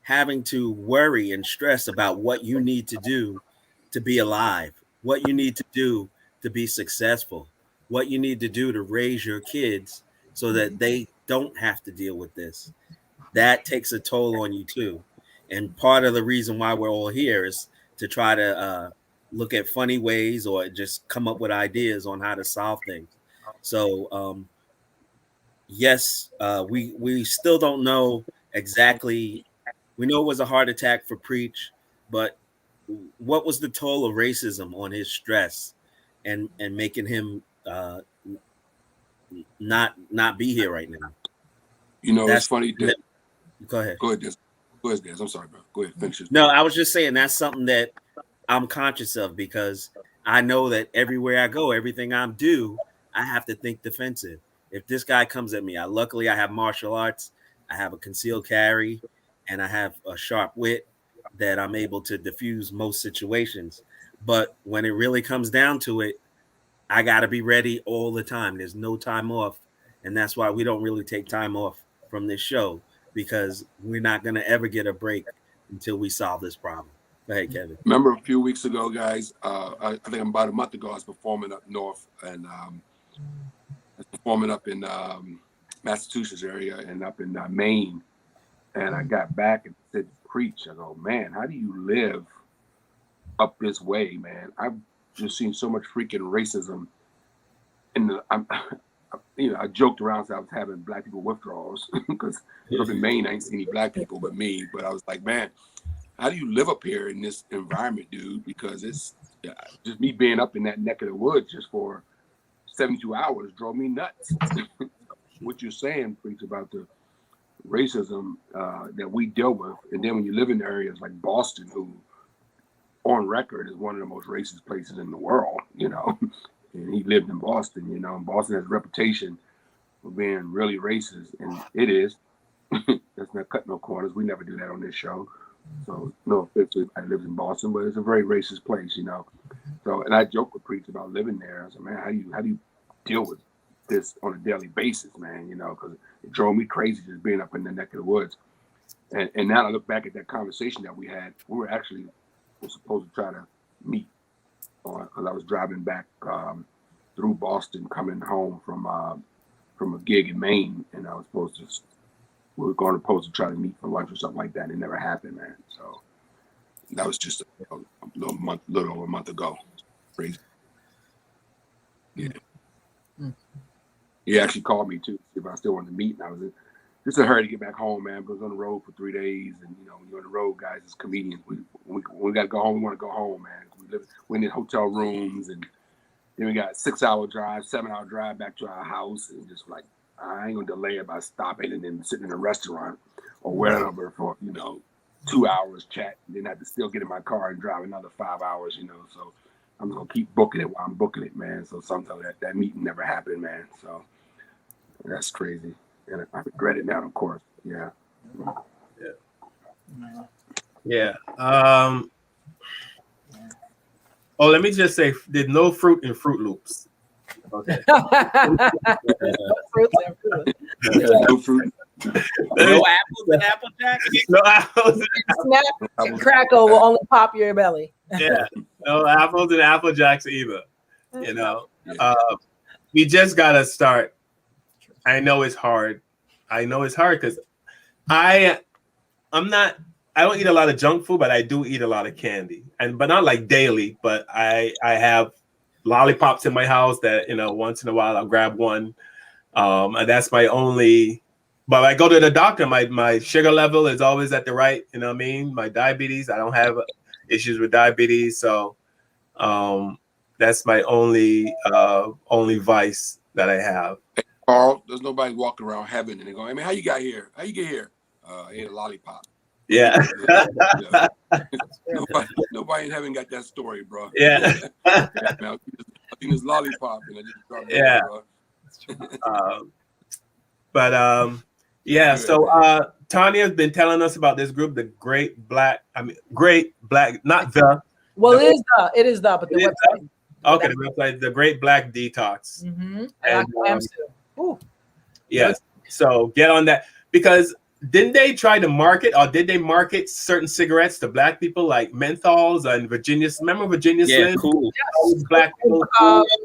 Speaker 5: having to worry and stress about what you need to do to be alive, what you need to do to be successful, what you need to do to raise your kids so that they don't have to deal with this. That takes a toll on you too. And part of the reason why we're all here is to try to look at funny ways or just come up with ideas on how to solve things. So yes, we still don't know exactly. We know it was a heart attack for Preach, but what was the toll of racism on his stress and making him not be here right now?
Speaker 2: It's funny.
Speaker 5: Go ahead.
Speaker 2: Go ahead, Des. I'm sorry, bro. Go ahead, finish it.
Speaker 5: No, I was just saying that's something that I'm conscious of because I know that everywhere I go, everything I do, I have to think defensive. If this guy comes at me, luckily I have martial arts, I have a concealed carry, and I have a sharp wit that I'm able to diffuse most situations. But when it really comes down to it, I got to be ready all the time. There's no time off. And that's why we don't really take time off from this show, because we're not going to ever get a break until we solve this problem. Go ahead, Kevin.
Speaker 2: Remember a few weeks ago, guys, I think about a month ago, I was performing up north and I was performing up in Massachusetts area and up in Maine. And I got back and said, Preach. I go, man, how do you live up this way, man? I've just seen so much freaking racism. And I joked around, so I was having black people withdrawals because up in Maine, I ain't seen any black people but me. But I was like, man, how do you live up here in this environment, dude? Because it's just me being up in that neck of the woods just for 72 hours drove me nuts. What you're saying, Preach, about the racism that we deal with, and then when you live in areas like Boston, who on record is one of the most racist places in the world, and he lived in Boston, and Boston has a reputation for being really racist, and it is. Let's not cut no corners. We never do that on this show. So no offense to anybody who lives in Boston, but it's a very racist place, So, and I joke with Preach about living there. I said, man, how do you deal with this on a daily basis, man? Because it drove me crazy just being up in the neck of the woods. And now I look back at that conversation that we had. We were supposed to try to meet because I was driving back through Boston, coming home from a gig in Maine, and we were supposed to try to meet for lunch or something like that. And it never happened, man. So that was just a little over a month ago. Crazy. Yeah. He actually called me too, if I still wanted to meet, and I was just in a hurry to get back home, man. Because I was on the road for 3 days, and when you're on the road, guys, as comedians, when we got to go home, we want to go home, man. We're in hotel rooms, and then we got 6-hour drive, 7-hour drive back to our house, and just like I ain't gonna delay it by stopping and then sitting in a restaurant. or whatever for 2 hours chat, and then I have to still get in my car and drive another 5 hours. So I'm just gonna keep booking it while I'm booking it, man. So sometimes that meeting never happened, man. So that's crazy, and I regret it now, of course. Yeah.
Speaker 1: Yeah. Oh, let me just say, there's no fruit in Fruit Loops. Okay.
Speaker 2: No fruit.
Speaker 5: No apples and Apple Jacks.
Speaker 1: No apples.
Speaker 4: Snap and crackle will only pop your belly.
Speaker 1: Yeah. No apples and Apple Jacks either. We just gotta start. I know it's hard. Because I don't eat a lot of junk food, but I do eat a lot of candy, but not like daily. But I have lollipops in my house that once in a while I'll grab one, and that's my only. But I go to the doctor, my sugar level is always at the right. You know what I mean? My diabetes, I don't have issues with diabetes, so that's my only vice that I have.
Speaker 2: Carl, there's nobody walking around heaven and they're going, how you get here? I ate a lollipop.
Speaker 1: Yeah.
Speaker 2: Nobody in heaven got that story, bro.
Speaker 1: Yeah.
Speaker 2: Man, I think it's lollipop, and I just dropped
Speaker 1: Yeah.
Speaker 2: Bro.
Speaker 1: So Tanya's been telling us about this group, the Great Black, not the.
Speaker 4: Well, it is the, but the website.
Speaker 1: Okay, the website, the Great Black Detox.
Speaker 4: Mm-hmm.
Speaker 1: And, yes. So get on that, because didn't they try to market, or did they market certain cigarettes to black people, like menthols and Virginia? Remember Virginia Slim?
Speaker 5: Cool.
Speaker 4: Yes.
Speaker 1: Black people.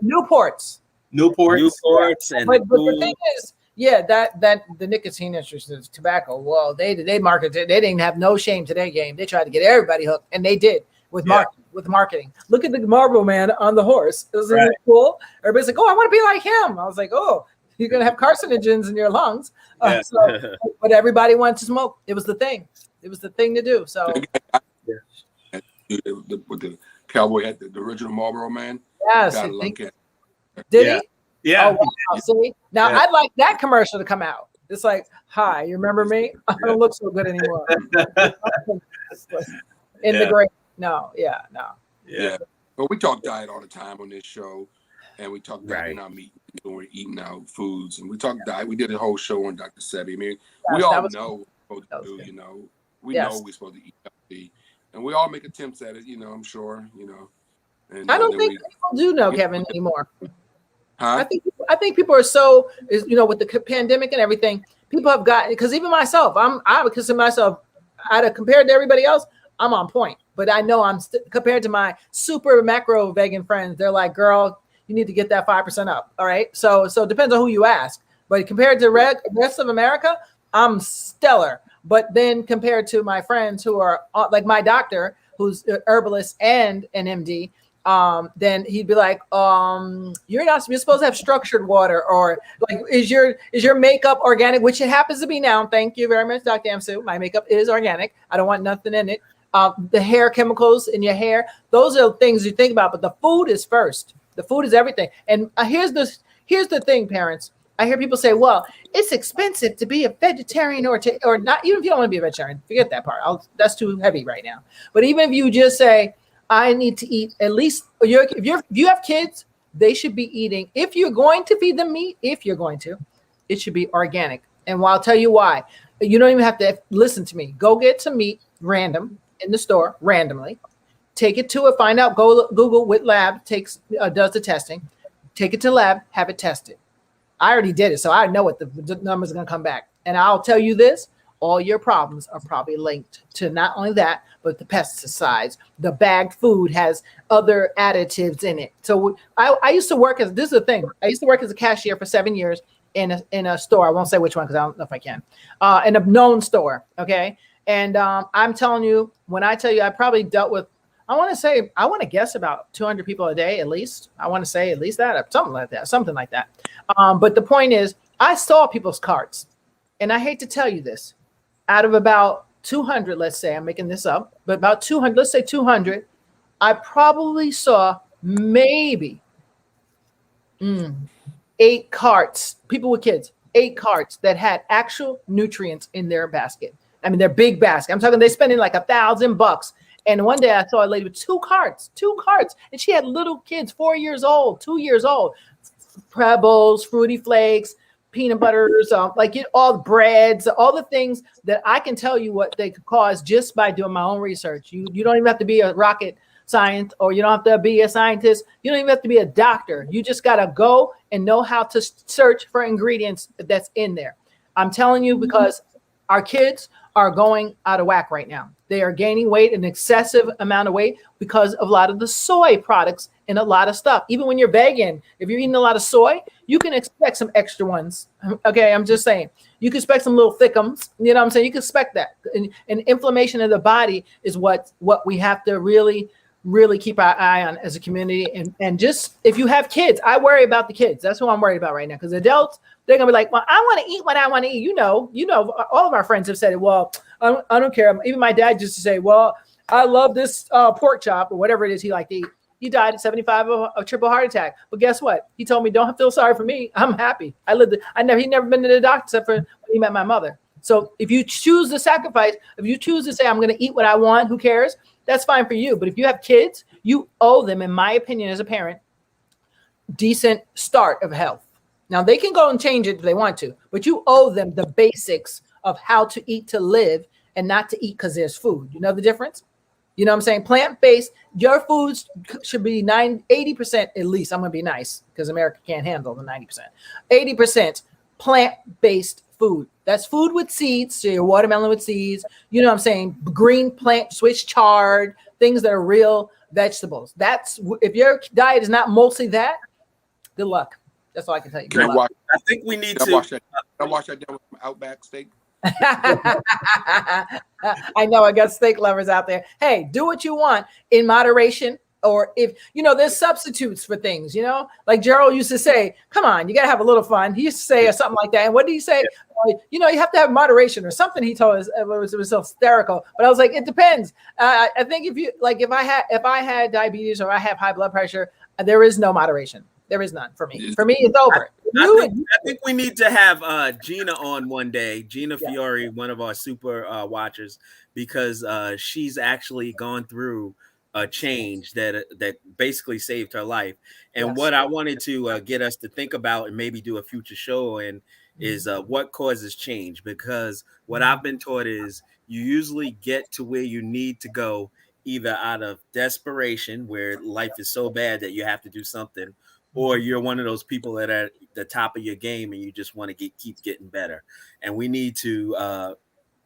Speaker 4: Newports.
Speaker 1: And
Speaker 4: But the thing is, that the nicotine interest is tobacco. Well, they marketed. They didn't have no shame to their game. They tried to get everybody hooked, and they did with marketing. Look at the Marlboro Man on the horse. Isn't it cool? Everybody's like, "Oh, I want to be like him." I was like, "Oh, you're gonna have carcinogens in your lungs." But everybody wanted to smoke. It was the thing. It was the thing to do. So
Speaker 2: with the cowboy hat, the original Marlboro Man.
Speaker 4: yes, did he?
Speaker 1: Yeah.
Speaker 4: Oh, wow. See, now I'd like that commercial to come out. It's like, "Hi, you remember me? I don't look so good anymore." In the great, no.
Speaker 2: But we talk diet all the time on this show, and we talk diet in our meetings when we're eating out foods, and we talk diet. We did a whole show on Dr. Sebi. I mean, we all know what we're supposed to do. We know we're supposed to eat healthy, and we all make attempts at it. I'm sure. And
Speaker 4: I don't think people do know, Kevin, anymore.
Speaker 2: Huh?
Speaker 4: I think people are so with the pandemic and everything. People have gotten, because even myself, I would consider myself, compared to everybody else, I'm on point. But I know I'm compared to my super macro vegan friends. They're like, "Girl, you need to get that 5% up." All right. So it depends on who you ask. But compared to the rest of America, I'm stellar. But then compared to my friends who are like my doctor, who's an herbalist and an MD, then he'd be like, you're supposed to have structured water, or like, is your makeup organic, which it happens to be now. Thank you very much, Dr. Amsu. My makeup is organic. I don't want nothing in it. The hair chemicals in your hair, those are things you think about, but the food is first. The food is everything. And here's the thing, parents. I hear people say, "Well, it's expensive to be a vegetarian or not." Even if you don't want to be a vegetarian, forget that part. That's too heavy right now. But even if you just say, "I need to eat at least," if you have kids, they should be eating. If you're going to feed them meat, it should be organic. And I'll tell you why. You don't even have to listen to me. Go get some meat random in the store randomly. Take it to find out. Go Google what lab does the testing. Take it to lab. Have it tested. I already did it, so I know what the numbers are going to come back. And I'll tell you this: all your problems are probably linked to not only that, but the pesticides. The bagged food has other additives in it. So I used to work this is the thing. I used to work as a cashier for 7 years in a store. I won't say which one because I don't know if I can. In a known store, okay? And I'm telling you, when I tell you, I probably dealt with, I want to guess about 200 people a day at least. I want to say at least that, or something like that. But the point is, I saw people's carts, and I hate to tell you this, out of about 200, let's say, I'm making this up, but about 200, let's say 200, I probably saw maybe 8 carts, people with kids, 8 carts that had actual nutrients in their basket. I mean, they're big baskets. I'm talking, they're spending like $1,000. And one day I saw a lady with two carts, and she had little kids, 4 years old, 2 years old, Pebbles, Fruity Flakes, peanut butters, all the breads, all the things that I can tell you what they could cause just by doing my own research. You don't even have to be a rocket science, or you don't have to be a scientist. You don't even have to be a doctor. You just got to go and know how to search for ingredients that's in there. I'm telling you, because our kids are going out of whack right now. They are gaining weight, an excessive amount of weight, because of a lot of the soy products and a lot of stuff. Even when you're vegan, if you're eating a lot of soy, you can expect some extra ones. Okay, I'm just saying. You can expect some little thickums. You know what I'm saying? You can expect that. And inflammation in the body is what we have to really keep our eye on as a community. And just, if you have kids, I worry about the kids. That's what I'm worried about right now. Because adults, they're gonna be like, well, I want to eat what I want to eat. You know, all of our friends have said it. Well, I don't care. Even my dad used to say, well, I love this pork chop or whatever it is he liked to eat. He died at 75 of a triple heart attack. But guess what? He told me, don't feel sorry for me. I'm happy. He never been to the doctor except for when he met my mother. So if you choose to sacrifice, if you choose to say, I'm going to eat what I want, who cares? That's fine for you. But if you have kids, you owe them, in my opinion, as a parent, decent start of health. Now, they can go and change it if they want to, but you owe them the basics of how to eat to live, and not to eat because there's food. You know the difference? You know what I'm saying? Plant-based, your foods should be 80% at least. I'm going to be nice because America can't handle the 90%. 80% plant-based food. That's food with seeds. So your watermelon with seeds. You know what I'm saying? Green plant, Swiss chard, things that are real vegetables. That's, if your diet is not mostly that, good luck. That's all I can tell you.
Speaker 5: I think we need to.
Speaker 2: Can I wash that down with some Outback steak?
Speaker 4: I know I got steak lovers out there. Hey, do what you want in moderation, or if there's substitutes for things, like Gerald used to say, come on, you got to have a little fun. He used to say, or something like that. And what did he say? You have to have moderation or something. He told us. It was so hysterical, but I was like, it depends. I think if I had diabetes or I have high blood pressure, there is no moderation. There is none for me. For me, it's over.
Speaker 5: I think we need to have Gina on one day, Gina Fiore, one of our super watchers, because she's actually gone through a change that basically saved her life. And what I wanted to get us to think about and maybe do a future show in is what causes change. Because what I've been taught is you usually get to where you need to go either out of desperation, where life is so bad that you have to do something, or you're one of those people that are at the top of your game and you just want to keep getting better. And we need to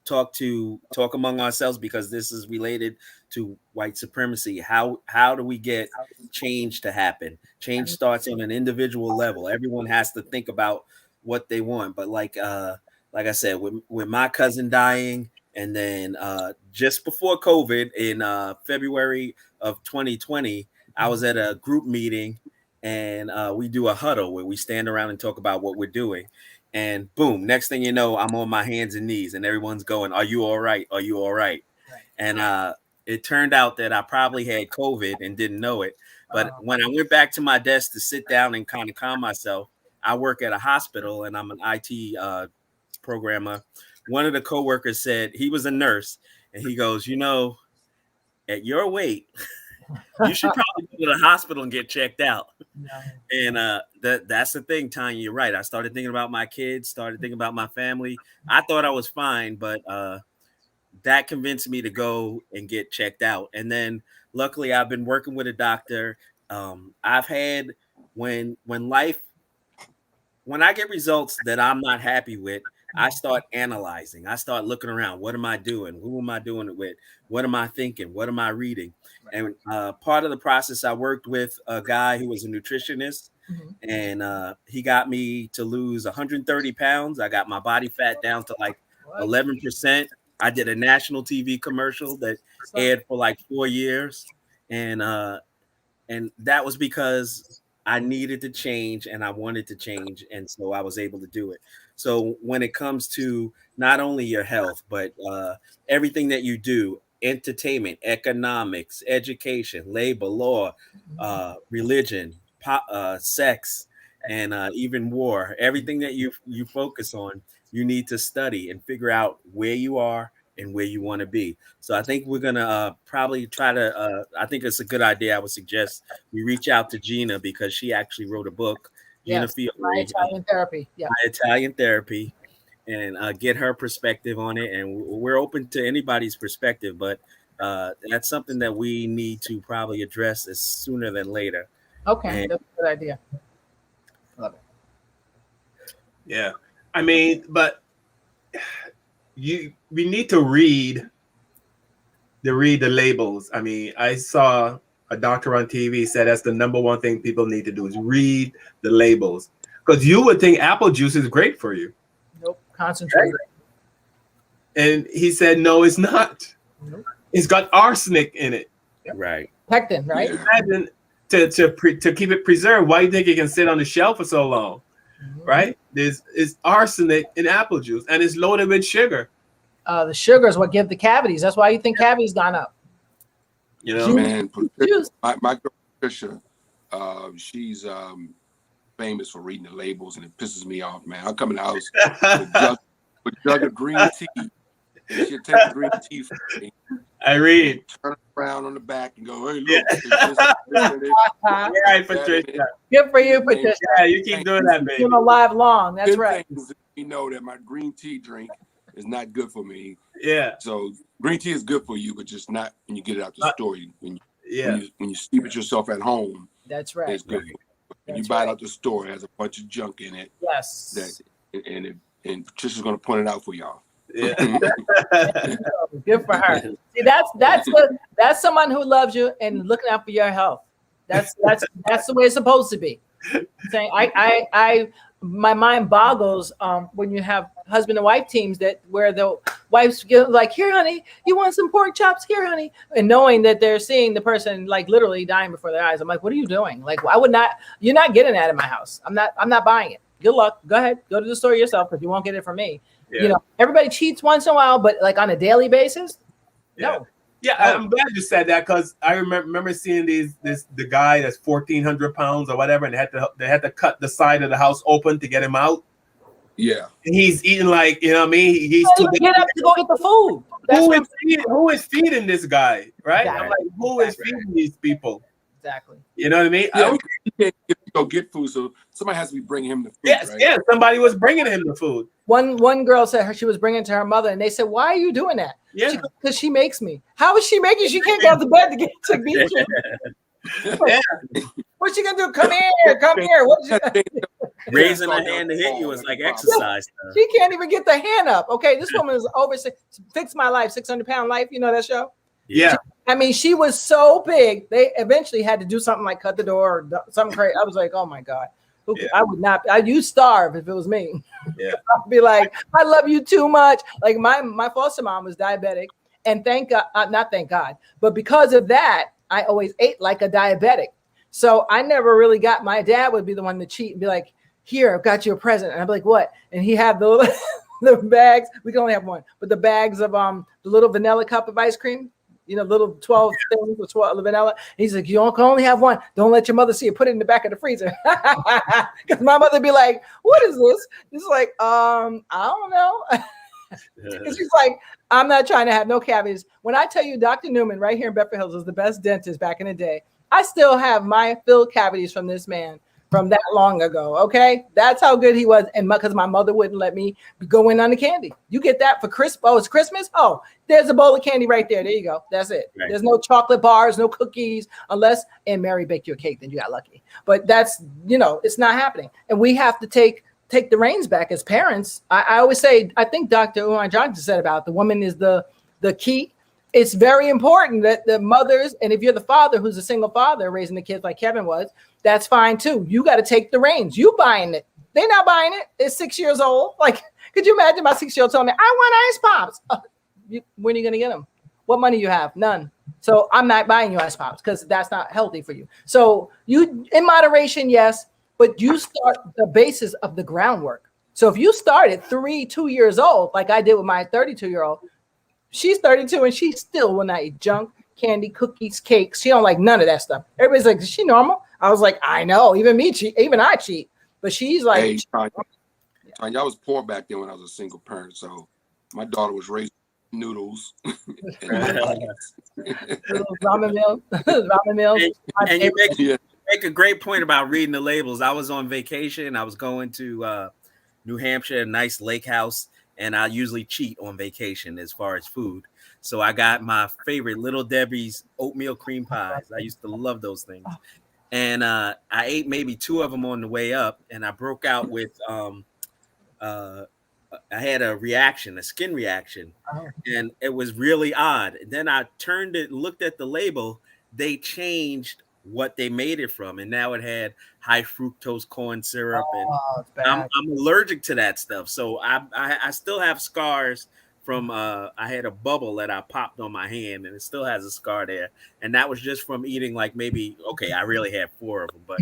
Speaker 5: talk among ourselves, because this is related to white supremacy. How do we get change to happen? Change starts on an individual level. Everyone has to think about what they want. But like I said, with my cousin dying, and then just before COVID in February of 2020, I was at a group meeting. And we do a huddle where we stand around and talk about what we're doing. And boom, next thing you know, I'm on my hands and knees and everyone's going, are you all right? Are you all right? And it turned out that I probably had COVID and didn't know it. But when I went back to my desk to sit down and kind of calm myself, I work at a hospital and I'm an IT programmer. One of the coworkers said, he was a nurse, and he goes, at your weight, you should probably go to the hospital and get checked out. And that's the thing, Tanya. You're right. I started thinking about my kids, started thinking about my family. I thought I was fine, but that convinced me to go and get checked out. And then luckily I've been working with a doctor. I've had when I get results that I'm not happy with, I start analyzing. I start looking around. What am I doing? Who am I doing it with? What am I thinking? What am I reading? And part of the process, I worked with a guy who was a nutritionist, and he got me to lose 130 pounds. I got my body fat down to like 11%. I did a national TV commercial that aired for like 4 years. And that was because I needed to change and I wanted to change. And so I was able to do it. So when it comes to not only your health, but everything that you do, entertainment, economics, education, labor, law, religion, sex, and even war, everything that you focus on, you need to study and figure out where you are and where you want to be. So I think we're gonna probably try to. I think it's a good idea. I would suggest we reach out to Gina because she actually wrote a book. Gina
Speaker 4: Yes,
Speaker 5: Fiore,
Speaker 4: My Italian Therapy. Yeah.
Speaker 5: My Italian Therapy, and get her perspective on it. And we're open to anybody's perspective, but that's something that we need to probably address as sooner than later.
Speaker 4: Okay,
Speaker 5: And-
Speaker 4: that's a good idea. Love it.
Speaker 1: Yeah, I mean, but we need to read the labels. I mean, I saw a doctor on TV said that's the number one thing people need to do is read the labels, because you would think apple juice is great for you,
Speaker 4: Nope. Concentrate.
Speaker 1: and he said no, it's not.
Speaker 4: Nope.
Speaker 1: It's got arsenic in it.
Speaker 5: Right.
Speaker 4: Pectin, right?
Speaker 2: Yeah.
Speaker 1: Imagine to keep it preserved. Why do you think it can sit on the shelf for so long?
Speaker 4: Mhm.
Speaker 1: Right? There's arsenic in apple juice, and it's loaded with sugar.
Speaker 4: The sugar is what give the cavities. That's why you think cavities gone up.
Speaker 1: You know,
Speaker 2: Man,
Speaker 4: Juice.
Speaker 2: my girl Patricia, she's famous for reading the labels, and it pisses me off, man. I come in the house with a jug of green tea, and she'll take the green tea from me,
Speaker 1: I read.
Speaker 2: turn it around on the back, and go, "Hey, look,
Speaker 1: Yeah.
Speaker 2: it's this in it."
Speaker 4: Uh-huh.
Speaker 1: You're right, Patricia.
Speaker 4: Good for you, Patricia.
Speaker 1: Yeah, you keep doing that, baby.
Speaker 4: You're alive long. That's
Speaker 2: Good
Speaker 4: right.
Speaker 2: things that we know that my green tea drink is not good for me.
Speaker 1: Yeah,
Speaker 2: So green tea is good for you, but just not when you get it out the store. When
Speaker 1: yeah.
Speaker 2: you steep it yourself at home,
Speaker 4: That's right.
Speaker 2: it's good. When you
Speaker 4: That's
Speaker 2: buy it
Speaker 4: right.
Speaker 2: out the store, it has a bunch of junk in it.
Speaker 4: Yes.
Speaker 2: And Patricia's gonna point it out for y'all.
Speaker 1: Yeah.
Speaker 4: Good for her. See, that's someone who loves you and looking out for your health. That's the way it's supposed to be. Saying my mind boggles when you have husband and wife teams where the wife's like, here, honey, you want some pork chops? Here, honey, and knowing that they're seeing the person like literally dying before their eyes. I'm like, what are you doing? Like, I would not. You're not getting that in my house. I'm not buying it. Good luck. Go ahead, go to the store yourself, because you won't get it from me.
Speaker 1: Yeah.
Speaker 4: You know, everybody cheats once in a while, but like on a daily basis, no.
Speaker 1: Yeah, I'm glad you said that, because I remember seeing the guy that's 1,400 pounds or whatever, and they had to cut the side of the house open to get him out.
Speaker 2: Yeah.
Speaker 1: And he's eating like, you know what I mean? He's
Speaker 4: You don't even get up to go get the food. That's
Speaker 1: who is feeding this guy, right?
Speaker 4: Exactly.
Speaker 1: I'm like, who is feeding these people?
Speaker 4: exactly.
Speaker 1: You know what I mean?
Speaker 2: Yeah, you can't go get food, so somebody has to be bringing him the food.
Speaker 1: Yes,
Speaker 2: right?
Speaker 1: yeah. Somebody was bringing him the food.
Speaker 4: One girl said she was bringing it to her mother, and they said, "Why are you doing that?"
Speaker 1: Yeah.
Speaker 4: Because she makes me. How is she making? She can't go to bed to get to beat you.
Speaker 1: Yeah.
Speaker 4: What's she gonna do? Come here. What's she?
Speaker 5: Raising a hand to hit you is like exercise.
Speaker 4: She can't even get the hand up. Okay, this woman is over Fix My Life, 600-pound life. You know that show?
Speaker 1: Yeah.
Speaker 4: I mean, she was so big. They eventually had to do something like cut the door or something crazy. I was like, oh my God.
Speaker 1: Yeah.
Speaker 4: I would not. You'd starve if it was me.
Speaker 1: Yeah.
Speaker 4: I'd be like, I love you too much. Like my foster mom was diabetic, and thank God, not thank God, but because of that, I always ate like a diabetic. So I never really got. My dad would be the one to cheat and be like, "Here, I've got you a present," and I'd be like, "What?" And he had the bags. We can only have one, but the bags of the little vanilla cup of ice cream. You know, little 12 things with 12 vanilla. He's like, you can only have one. Don't let your mother see it. Put it in the back of the freezer. Because my mother be like, what is this? It's like, I don't know. Because she's like, I'm not trying to have no cavities. When I tell you Dr. Newman right here in Bedford Hills was the best dentist back in the day, I still have my filled cavities from this man from that long ago. Okay, that's how good he was. And because my mother wouldn't let me go in on the candy. You get that for Christmas. Oh, it's Christmas. Oh, there's a bowl of candy right there. There you go. That's it.
Speaker 5: Right.
Speaker 4: There's no chocolate bars, no cookies, unless and Mary baked you a cake. Then you got lucky. But that's, it's not happening. And we have to take the reins back as parents. I always say, I think Dr. Umar Johnson said about the woman is the key. It's very important that the mothers, and if you're the father who's a single father raising the kids like Kevin was, that's fine too. You got to take the reins. You buying it. They're not buying it. It's 6 years old. Like, could you imagine my 6-year-old telling me, I want ice pops? When are you going to get them? What money you have? None. So I'm not buying you ice pops because that's not healthy for you. So you, in moderation, yes, but you start the basis of the groundwork. So if you start at 2 years old, like I did with my 32-year-old, she's 32 and she still will not eat junk, candy, cookies, cakes. She don't like none of that stuff. Everybody's like, is she normal? I was like, I know. Even I cheat. But she's like,
Speaker 2: Hey, Tanya, I was poor back then when I was a single parent. So my daughter was raised noodles.
Speaker 4: Little ramen meal, ramen meals.
Speaker 5: And you
Speaker 2: Yeah.
Speaker 5: make a great point about reading the labels. I was on vacation. I was going to New Hampshire, a nice lake house, and I usually cheat on vacation as far as food. So I got my favorite Little Debbie's oatmeal cream pies. I used to love those things. And I ate maybe 2 of them on the way up, and I broke out with I had a skin reaction, and it was really odd. And then I turned it, looked at the label. They changed what they made it from, and now it had high fructose corn syrup, and
Speaker 4: it's bad.
Speaker 5: I'm allergic to that stuff. So I still have scars from I had a bubble that I popped on my hand, and it still has a scar there. And that was just from eating I really had 4 of them, but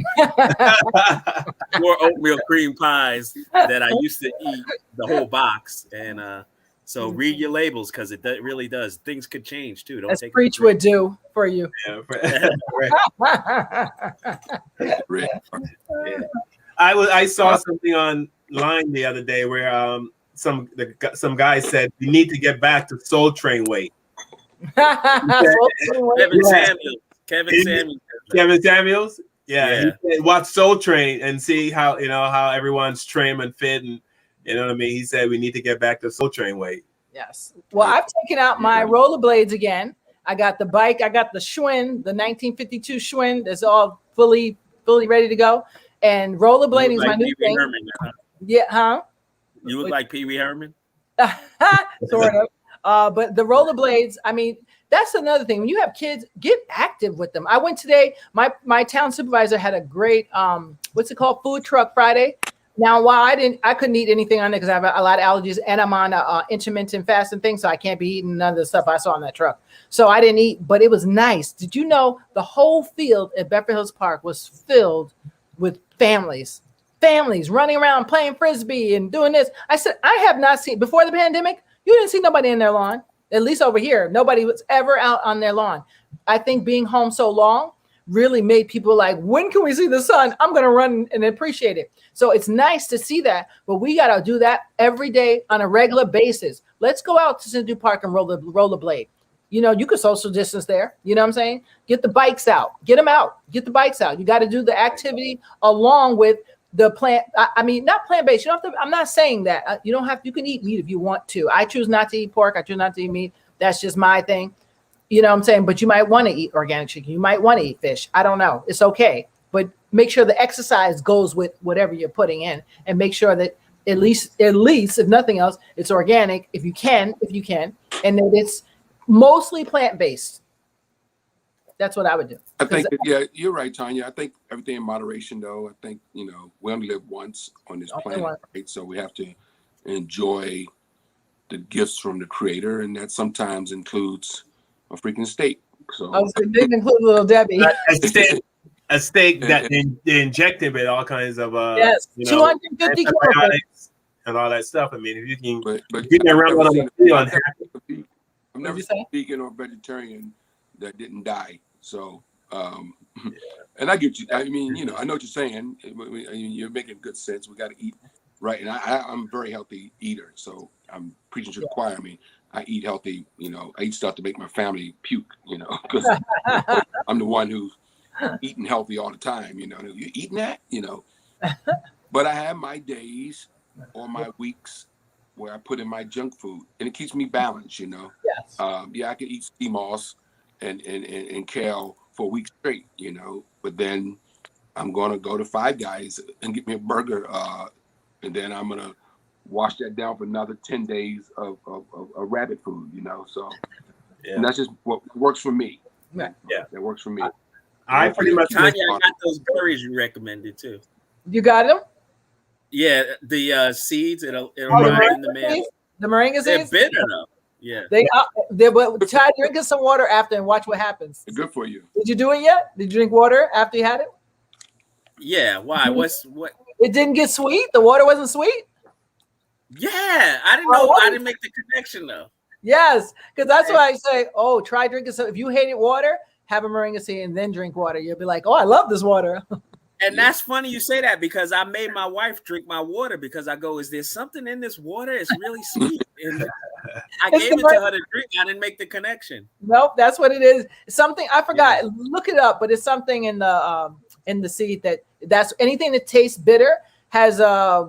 Speaker 5: 4 oatmeal cream pies that I used to eat the whole box. And so read your labels, because it really does. Things could change too. Don't
Speaker 4: As
Speaker 5: take
Speaker 4: Preach would do for you.
Speaker 1: Yeah,
Speaker 2: Right.
Speaker 1: I saw something online the other day where some guy said you need to get back to Soul Train weight. Kevin Samuels. Yeah. He said, watch Soul Train and see how everyone's trim and fit, and you know what I mean. He said we need to get back to Soul Train weight.
Speaker 4: Yes. Well, I've taken out my rollerblades again. I got the bike. I got the Schwinn, the 1952 Schwinn. That's all fully ready to go. And rollerblading is my new thing.
Speaker 5: Herman, huh?
Speaker 4: Yeah, huh?
Speaker 5: You look like Pee Wee Herman.
Speaker 4: Sort of. But the rollerblades, I mean, that's another thing. When you have kids, get active with them. I went today. My town supervisor had a great what's it called? Food Truck Friday. Now, while I couldn't eat anything on it because I have a lot of allergies, and I'm on a intermittent fasting thing, so I can't be eating none of the stuff I saw on that truck. So I didn't eat, but it was nice. Did you know the whole field at Bedford Hills Park was filled with families running around playing frisbee and doing this? I said, I have not seen, before the pandemic, you didn't see nobody in their lawn. At least over here, nobody was ever out on their lawn. I think being home so long really made people like, when can we see the sun? I'm going to run and appreciate it. So it's nice to see that, but we got to do that every day on a regular basis. Let's go out to Cindy Park and rollerblade. You know, you could social distance there. You know what I'm saying? Get the bikes out, get them out, get the bikes out. You got to do the activity along with the not plant-based. You don't have to, I'm not saying that. You don't have, you can eat meat if you want to. I choose not to eat pork. I choose not to eat meat. That's just my thing. You know what I'm saying? But you might want to eat organic chicken. You might want to eat fish. I don't know. It's okay. But make sure the exercise goes with whatever you're putting in, and make sure that at least, if nothing else, it's organic if you can, and that it's mostly plant-based. That's what I would do.
Speaker 2: I think that, you're right, Tanya. I think everything in moderation, though. I think, we only live once on this planet, right? So we have to enjoy the gifts from the Creator, and that sometimes includes a freaking steak. So
Speaker 4: it didn't include Little Debbie.
Speaker 1: A steak that they injected with all kinds of
Speaker 4: 250
Speaker 1: antibiotics and all that stuff. I mean, if you can,
Speaker 2: but
Speaker 1: you can run on
Speaker 2: I've never seen a vegan or vegetarian that didn't die. So, and I get you. I mean, I know what you're saying. You're making good sense. We got to eat right, and I'm a very healthy eater. So I'm preaching to the choir. I mean, I eat healthy. I eat stuff to make my family puke. Because I'm the one who's eating healthy all the time. You eating that. But I have my days or my weeks where I put in my junk food, and it keeps me balanced.
Speaker 4: Yes.
Speaker 2: I could eat sea moss and kale for a week straight, but then I'm gonna go to Five Guys and get me a burger, and then I'm gonna wash that down for another 10 days of rabbit food, So and that's just what works for me.
Speaker 4: Right.
Speaker 1: Yeah,
Speaker 2: that works for me.
Speaker 1: I pretty much.
Speaker 5: Tanya, I got those berries you recommended too.
Speaker 4: You got them?
Speaker 5: Yeah, the seeds. It'll run in the mail.
Speaker 4: The moringa seeds.
Speaker 5: They're bitter though. Yeah.
Speaker 4: But try drinking some water after and watch what happens.
Speaker 2: Good for you.
Speaker 4: Did you do it yet? Did you drink water after you had it?
Speaker 5: Yeah. Why? What?
Speaker 4: It didn't get sweet. The water wasn't sweet.
Speaker 5: Yeah, I didn't know. I didn't make the connection though.
Speaker 4: Yes, because that's why I say, try drinking some. If you hated water, have a moringa seed and then drink water. You'll be like, I love this water.
Speaker 5: And that's funny you say that because I made my wife drink my water because I go, is there something in this water? It's really sweet. And I
Speaker 4: It's
Speaker 5: gave
Speaker 4: the
Speaker 5: it to her to drink. I didn't make the connection.
Speaker 4: Nope, that's what it is. Something I forgot. Look it up, but it's something in the seed that's anything that tastes bitter has a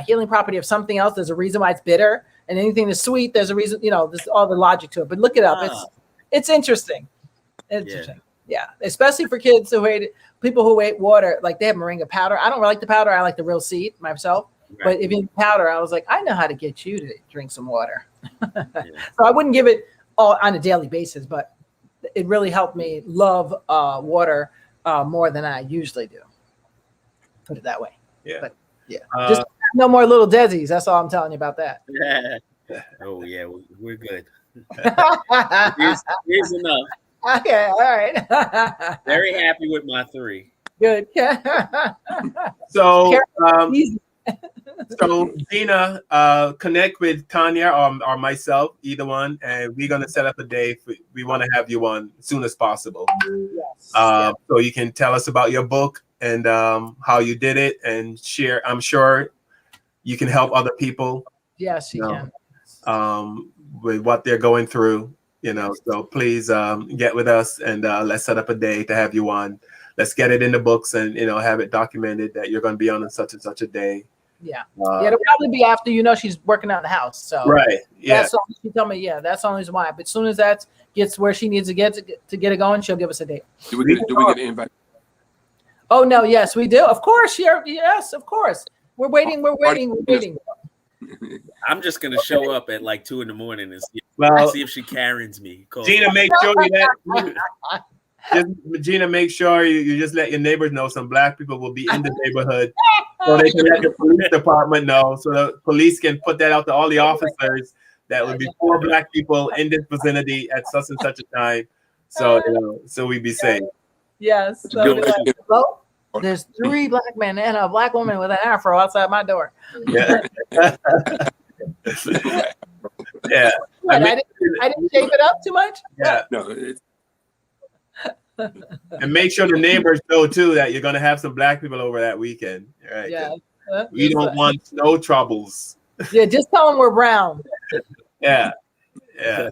Speaker 4: healing property of something else. There's a reason why it's bitter, and anything that's sweet, there's a reason. There's all the logic to it. But look it up. It's interesting. Interesting. Yeah, especially for kids who hate it. People who hate water, like they have moringa powder. I don't like the powder. I like the real seed myself. Right. But if you powder, I was like, I know how to get you to drink some water. So I wouldn't give it all on a daily basis, but it really helped me love water more than I usually do. Put it that way.
Speaker 1: Yeah.
Speaker 4: But yeah. Just no more little Desi's. That's all I'm telling you about that.
Speaker 5: Oh yeah, we're good.
Speaker 4: Here's
Speaker 5: enough.
Speaker 4: Okay, all right.
Speaker 5: Very happy with my 3.
Speaker 4: Good.
Speaker 1: So Gina, connect with Tanya or myself, either one, and we're gonna set up a day. We want to have you on as soon as possible.
Speaker 4: Yes.
Speaker 1: So you can tell us about your book and how you did it, and share. I'm sure you can help other people.
Speaker 4: Yes, you can.
Speaker 1: With what they're going through. So please get with us and let's set up a day to have you on. Let's get it in the books and have it documented that you're going to be on such and such a day.
Speaker 4: Yeah, it'll probably be after she's working out the house. So
Speaker 1: right, yeah.
Speaker 4: That's all she told me. Yeah, that's the only reason why. But as soon as that gets where she needs to get it going, she'll give us a date.
Speaker 2: Do we get an invite?
Speaker 4: Oh no, yes, we do. Of course, yes, of course. We're waiting.
Speaker 5: I'm just gonna show up at like 2 a.m. and see if she Karens me.
Speaker 1: Gina, make sure Gina, make sure you just let your neighbors know some black people will be in the neighborhood, so they can let the police department know, so the police can put that out to all the officers that would be 4 black people in this vicinity at such and such a time. So so we be safe.
Speaker 4: Yes. So there's 3 black men and a black woman with an afro outside my door.
Speaker 1: Yeah. Yeah.
Speaker 4: I didn't shape it up too much.
Speaker 1: Yeah.
Speaker 2: No.
Speaker 1: And make sure the neighbors know too that you're gonna have some black people over that weekend. Right?
Speaker 4: Yeah.
Speaker 1: We don't want no troubles.
Speaker 4: Yeah, just tell them we're brown.
Speaker 1: Yeah. Yeah.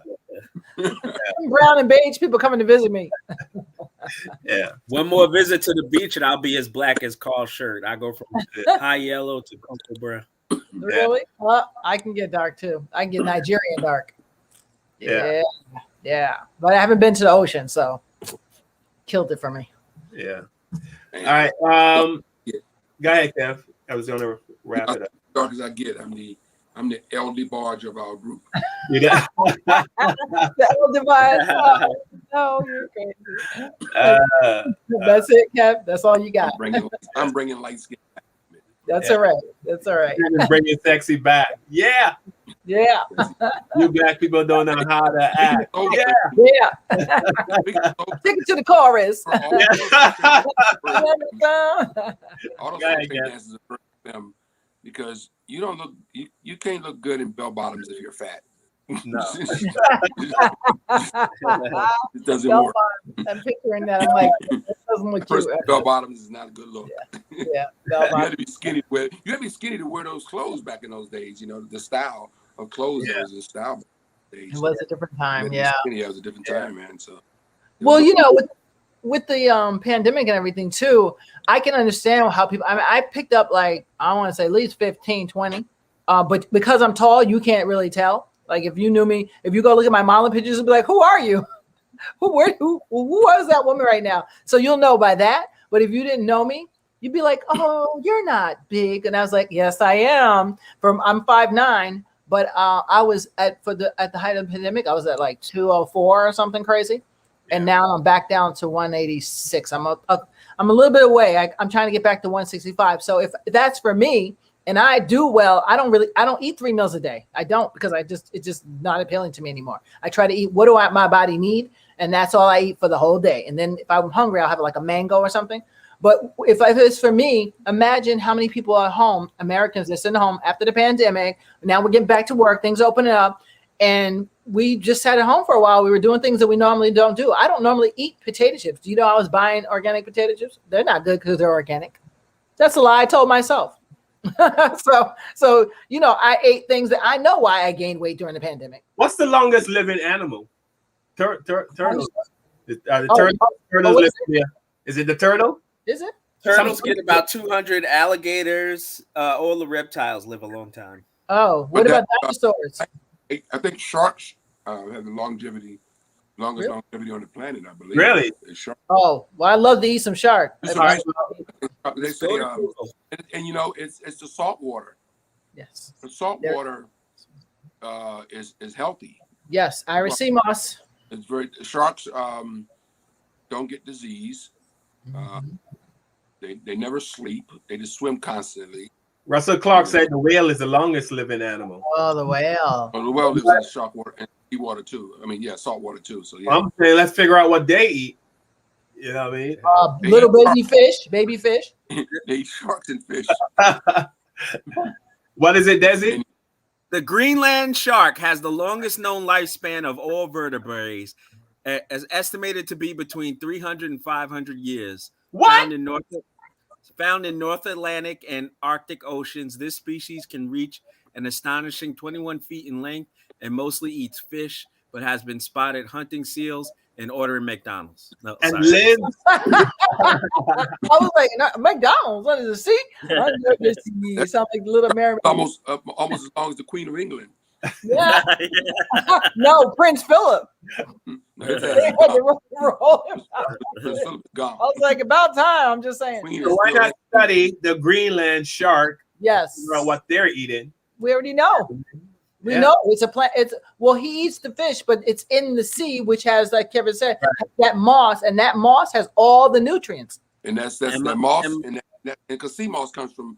Speaker 4: Brown and beige people coming to visit me.
Speaker 1: Yeah.
Speaker 5: One more visit to the beach and I'll be as black as Carl's shirt. I go from high yellow to cocoa brown.
Speaker 4: Really? Well, I can get dark too. I can get Nigerian dark.
Speaker 1: Yeah.
Speaker 4: Yeah. But I haven't been to the ocean, so killed it for me.
Speaker 1: Yeah. All right. Go ahead, Kev. I was gonna wrap it up.
Speaker 2: Dark as I get, I'm the LD Barge of our group.
Speaker 1: You got
Speaker 4: That will divide. No, you're crazy. That's it, Kev. That's all you got.
Speaker 2: I'm bringing light skin.
Speaker 4: That's all right. That's all right.
Speaker 1: You're bringing sexy back. Yeah.
Speaker 4: Yeah.
Speaker 1: You black people don't know how to act.
Speaker 2: Oh
Speaker 1: Yeah.
Speaker 4: Yeah. Take it to the chorus.
Speaker 2: All those dances are them because you don't look. You can't look good in bell bottoms if you're fat.
Speaker 1: No.
Speaker 2: It doesn't work.
Speaker 4: I'm picturing that. I'm like, this doesn't look cute.
Speaker 2: Bell bottoms is not a good look.
Speaker 4: Yeah.
Speaker 2: You had to be skinny. You had to be skinny to wear those clothes back in those days. The style of clothes was a style.
Speaker 4: It was a different time. Yeah.
Speaker 2: Skinny, it was a different time, man. So.
Speaker 4: Well, with the pandemic and everything too, I can understand how people. I picked up I want to say at least 15, 20. But because I'm tall, you can't really tell. Like if you knew me, if you go look at my modeling pictures, you'll be like, "Who are you? Who was that woman right now?" So you'll know by that. But if you didn't know me, you'd be like, "Oh, you're not big." And I was like, "Yes, I am. I'm 5'9", but I was at the height of the pandemic, I was at like 204 or something crazy, and now I'm back down to 186. I'm a little bit away. I'm trying to get back to 165. So if that's for me. And I do well. I don't eat 3 meals a day. I don't because it's just not appealing to me anymore. I try to eat what do my body need, and that's all I eat for the whole day. And then if I'm hungry, I'll have like a mango or something. But if it's for me, imagine how many people at home, Americans, they're sitting home after the pandemic. Now we're getting back to work. Things are opening up, and we just sat at home for a while. We were doing things that we normally don't do. I don't normally eat potato chips. Do you know I was buying organic potato chips? They're not good because they're organic. That's a lie I told myself. so I ate things that I know why I gained weight during the pandemic.
Speaker 1: What's the longest living animal? Turtles. The turtles
Speaker 4: what
Speaker 1: live
Speaker 4: is
Speaker 1: here. Is it the turtle?
Speaker 4: Is it?
Speaker 5: Turtles get about 200. Alligators, all the reptiles live a long time.
Speaker 4: Oh, what about dinosaurs?
Speaker 2: I think sharks have the longest longevity on the planet, I believe.
Speaker 1: Really?
Speaker 2: Sharks.
Speaker 4: Oh, well, I love to eat some shark.
Speaker 2: They say, and it's the salt water.
Speaker 4: Yes.
Speaker 2: The salt water is healthy.
Speaker 4: Yes, Irish sea moss.
Speaker 2: It's sharks don't get disease. They never sleep. They just swim constantly.
Speaker 1: Russell Clark said the whale is the longest living animal.
Speaker 4: Oh, the whale.
Speaker 2: The whale lives in salt water and seawater too. I mean, yeah, salt water too. So yeah.
Speaker 1: I'm saying let's figure out what they eat. You know what I mean?
Speaker 4: Little baby fish.
Speaker 2: They eat sharks and fish.
Speaker 1: What is it, Desi?
Speaker 5: The Greenland shark has the longest known lifespan of all vertebrates, as estimated to be between 300 and 500 years.
Speaker 1: What?
Speaker 5: Found in North Atlantic and Arctic oceans, this species can reach an astonishing 21 feet in length and mostly eats fish, but has been spotted hunting seals and ordering McDonald's.
Speaker 1: Lives.
Speaker 4: I was like, McDonald's, what is it? See? It sounds like Little Mary.
Speaker 2: Almost as long as the Queen of England.
Speaker 4: Yeah. No, Prince Philip. They had to roll him out. I was like, about time. I'm just saying.
Speaker 1: So why not study the Greenland shark?
Speaker 4: Yes.
Speaker 1: Figure out what they're eating.
Speaker 4: We already know. We know it's a plant. He eats the fish, but it's in the sea, which has, like Kevin said, that moss, and that moss has all the nutrients.
Speaker 2: And that's that moss, and because sea moss comes from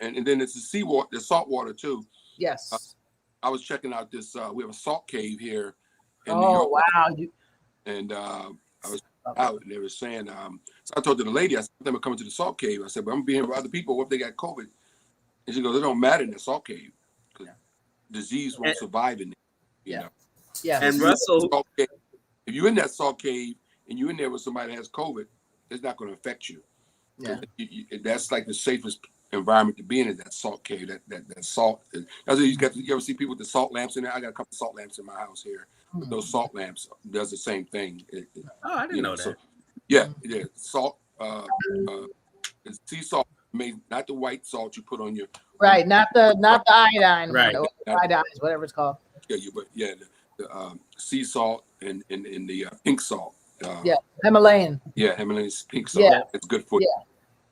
Speaker 2: and then it's the seawater, the salt water too.
Speaker 4: Yes.
Speaker 2: I was checking out this. We have a salt cave here in New
Speaker 4: Oh
Speaker 2: York.
Speaker 4: wow!
Speaker 2: And I was out, and they were saying. So I told the lady, I said, "Them are coming to the salt cave." I said, "But I'm gonna be here with other people. What if they got COVID?" And she goes, "It don't matter in the salt cave because disease won't survive in there." You know.
Speaker 4: Yeah.
Speaker 5: And Russell,
Speaker 2: if you're in that salt cave and you're in there with somebody that has COVID, it's not going to affect you.
Speaker 4: Yeah.
Speaker 2: That's like the safest environment to be in, is that salt cave. That salt. That's what you ever see people with the salt lamps in there? I got a couple of salt lamps in my house here. Those salt lamps does the same thing.
Speaker 5: I didn't know that.
Speaker 2: So, yeah. Salt. Sea salt, made not the white salt you put on your.
Speaker 4: Right, not the iodine.
Speaker 5: Right.
Speaker 4: Or iodine, whatever it's called.
Speaker 2: Yeah, the sea salt and the pink salt.
Speaker 4: Himalayan.
Speaker 2: Yeah, Himalayan pink salt.
Speaker 4: Yeah.
Speaker 2: It's good for you.